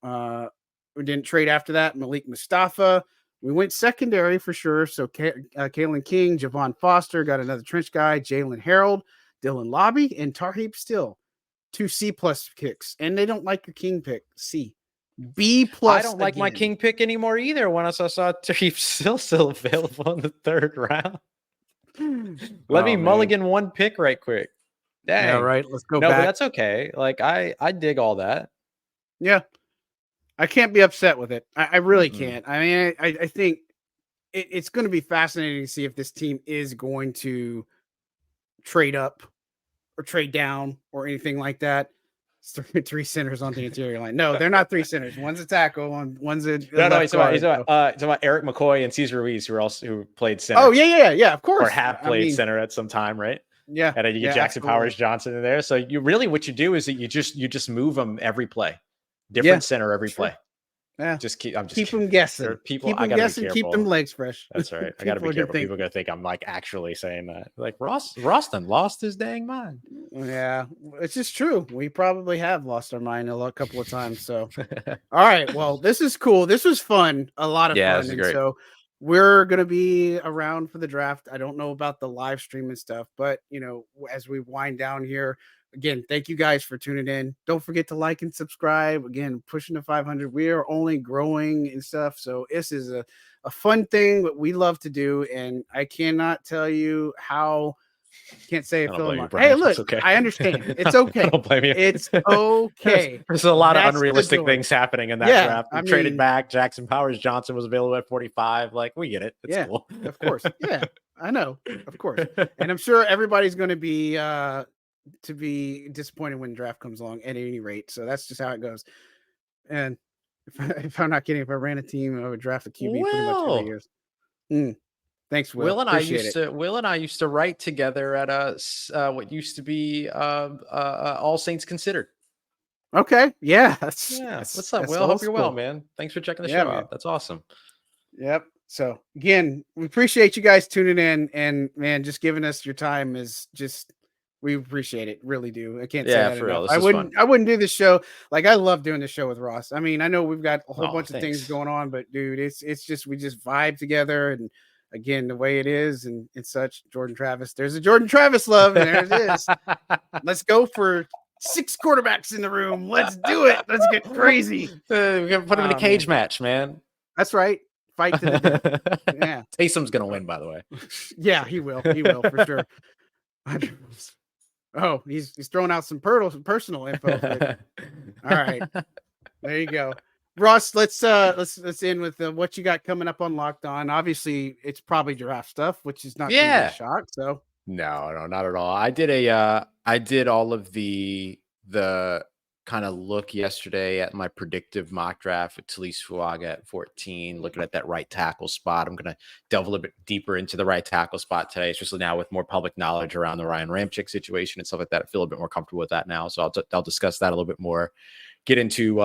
we didn't trade after that. Malik Mustafa. We went secondary for sure. So Kalen King, Javon Foster, got another trench guy, Jalen Harold, Dylan Lobby, and Tarheeb Still. 2 C+ kicks. And they don't like your King pick. C. B+. I don't like my King pick anymore either. When I saw Tarheeb still available in the 3rd round. Let me mulligan 1 pick right quick. Dang. Yeah, right. Let's go back. But that's okay. Like I dig all that. Yeah. I can't be upset with it. I really can't. I mean, I think it's going to be fascinating to see if this team is going to trade up or trade down or anything like that. 3 centers on the interior line. No, they're not 3 centers. One's a tackle, one's a he's about Eric McCoy and Cesar Ruiz, who played center. Oh yeah, of course. Or have played center at some time, right? Yeah. And then you get Jackson Powers Johnson in there. So you really what you do is that you just move them every play. Different center every play. Yeah. Keep them guessing. People, keep them guessing. Keep them legs fresh. That's right. I got to be careful. People are going to think I'm like actually saying that. Like Roston lost his dang mind. Yeah, it's just true. We probably have lost our mind a couple of times. So, all right. Well, this is cool. This was fun. A lot of fun. This is great. So we're going to be around for the draft. I don't know about the live stream and stuff, but as we wind down here, again, thank you guys for tuning in. Don't forget to like and subscribe. Again, pushing to 500. We are only growing and stuff. So this is a fun thing that we love to do. And I cannot tell you how, can't say it. Hey, look, okay. I understand. It's okay. I don't blame you. It's okay. There's a lot of unrealistic things happening in that draft. We traded back. Jackson Powers Johnson was available at 45. Like, we get it. It's cool. Of course. Yeah, I know. Of course. And I'm sure everybody's going to be disappointed when draft comes along at any rate. So that's just how it goes. And if I'm not kidding, if I ran a team, I would draft a QB pretty much every year. Thanks, Will. Will and I used to write together at what used to be All Saints Considered. Okay. Yeah. What's up, Will? Hope you're well, man. Thanks for checking the show out. That's awesome. Yep. So again, we appreciate you guys tuning in, and man, just giving us your time is just, we appreciate it. Really do. I can't say that for enough. real. I wouldn't do this show. Like, I love doing this show with Ross. I mean, I know we've got a whole bunch of things going on, but dude, it's just, we just vibe together. And again, the way it is and such. Jordan Travis. There's a Jordan Travis love, and there it is. Let's go for 6 quarterbacks in the room. Let's do it. Let's get crazy. We're gonna put him in a cage match, man. That's right. Fight to the death. Yeah. Taysom's gonna win, by the way. Yeah, he will. He will for sure. Oh, he's throwing out some personal info. All right, there you go. Ross, let's end with what you got coming up on Locked On. Obviously, it's probably draft stuff, which is not a shock. So no, not at all. I did all of the kind of look yesterday at my predictive mock draft with Talise Fuaga at 14, looking at that right tackle spot. I'm going to delve a little bit deeper into the right tackle spot today, especially now with more public knowledge around the Ryan Ramczyk situation and stuff like that. I feel a bit more comfortable with that now. So I'll discuss that a little bit more, get into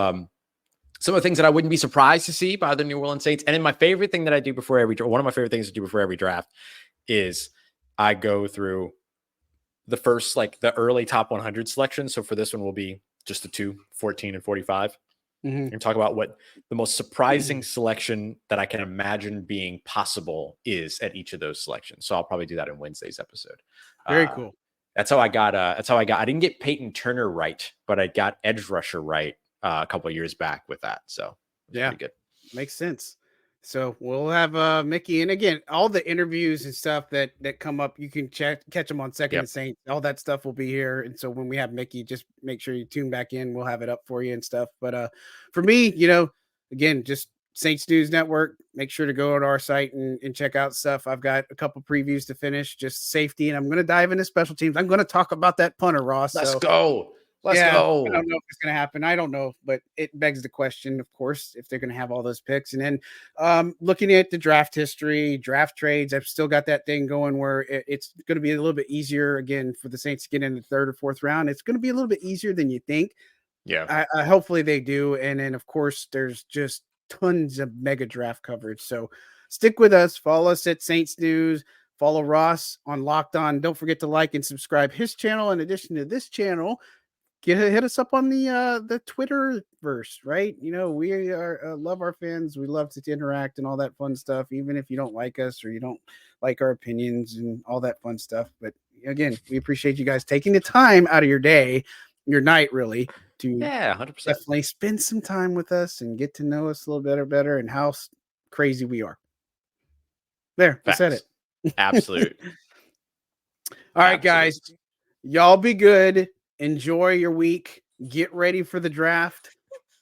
some of the things that I wouldn't be surprised to see by the New Orleans Saints. And then my favorite thing that I do before one of my favorite things to do before every draft is I go through the first, like the early top 100 selection. So for this one, will be just the 2, 14 and 45. And talk about what the most surprising selection that I can imagine being possible is at each of those selections. So I'll probably do that in Wednesday's episode. Very cool. That's how I got. I didn't get Peyton Turner right, but I got edge rusher right a couple of years back with that. So yeah, pretty good. Makes sense. So we'll have Mickey, and again, all the interviews and stuff that come up, you can catch them on Second and Saints. All that stuff will be here, and so when we have Mickey, just make sure you tune back in. We'll have it up for you and stuff. But for me, again, just Saints News Network. Make sure to go to our site and check out stuff. I've got a couple previews to finish, just safety, and I'm going to dive into special teams. I'm going to talk about that punter, Ross. Let's go. Let's go. I don't know if it's going to happen. I don't know, but it begs the question, of course, if they're going to have all those picks. And then looking at the draft history, draft trades, I've still got that thing going where it's going to be a little bit easier again for the Saints to get in the 3rd or 4th round. It's going to be a little bit easier than you think. Yeah. Hopefully they do. And then, of course, there's just tons of mega draft coverage. So stick with us. Follow us at Saints News. Follow Ross on Locked On. Don't forget to like and subscribe his channel. In addition to this channel, hit us up on the Twitterverse, right? We are love our fans. We love to interact and all that fun stuff, even if you don't like us or you don't like our opinions and all that fun stuff. But again, we appreciate you guys taking the time out of your day, your night, really, to 100%. definitely spend some time with us and get to know us a little better and how crazy we are. There, I said it. Absolute. All right, guys, y'all be good. Enjoy your week. Get ready for the draft.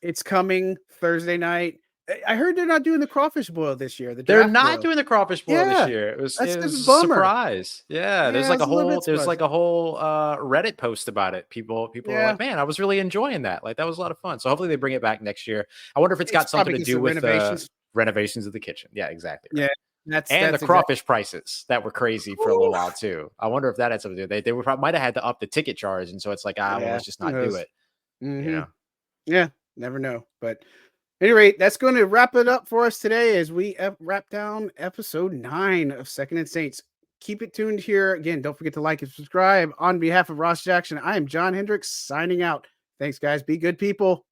It's coming Thursday night. I heard they're not doing the crawfish boil this year. They're not doing the crawfish boil this year. It was a surprise. Yeah, there's like a whole Reddit post about it. People are like, man, I was really enjoying that. Like that was a lot of fun. So hopefully they bring it back next year. I wonder if it's got something to do with renovations of the kitchen. Yeah, exactly. Right. Yeah. That's the crawfish prices that were crazy for a little while too. I wonder if that had something to do. They might have had to up the ticket charge, and so it's like, well, let's just not do it. Yeah, never know. But at any rate, that's going to wrap it up for us today as we wrap down episode 9 of Second and Saints. Keep it tuned here. Again, don't forget to like and subscribe. On behalf of Ross Jackson, I am John Hendricks signing out. Thanks, guys. Be good people.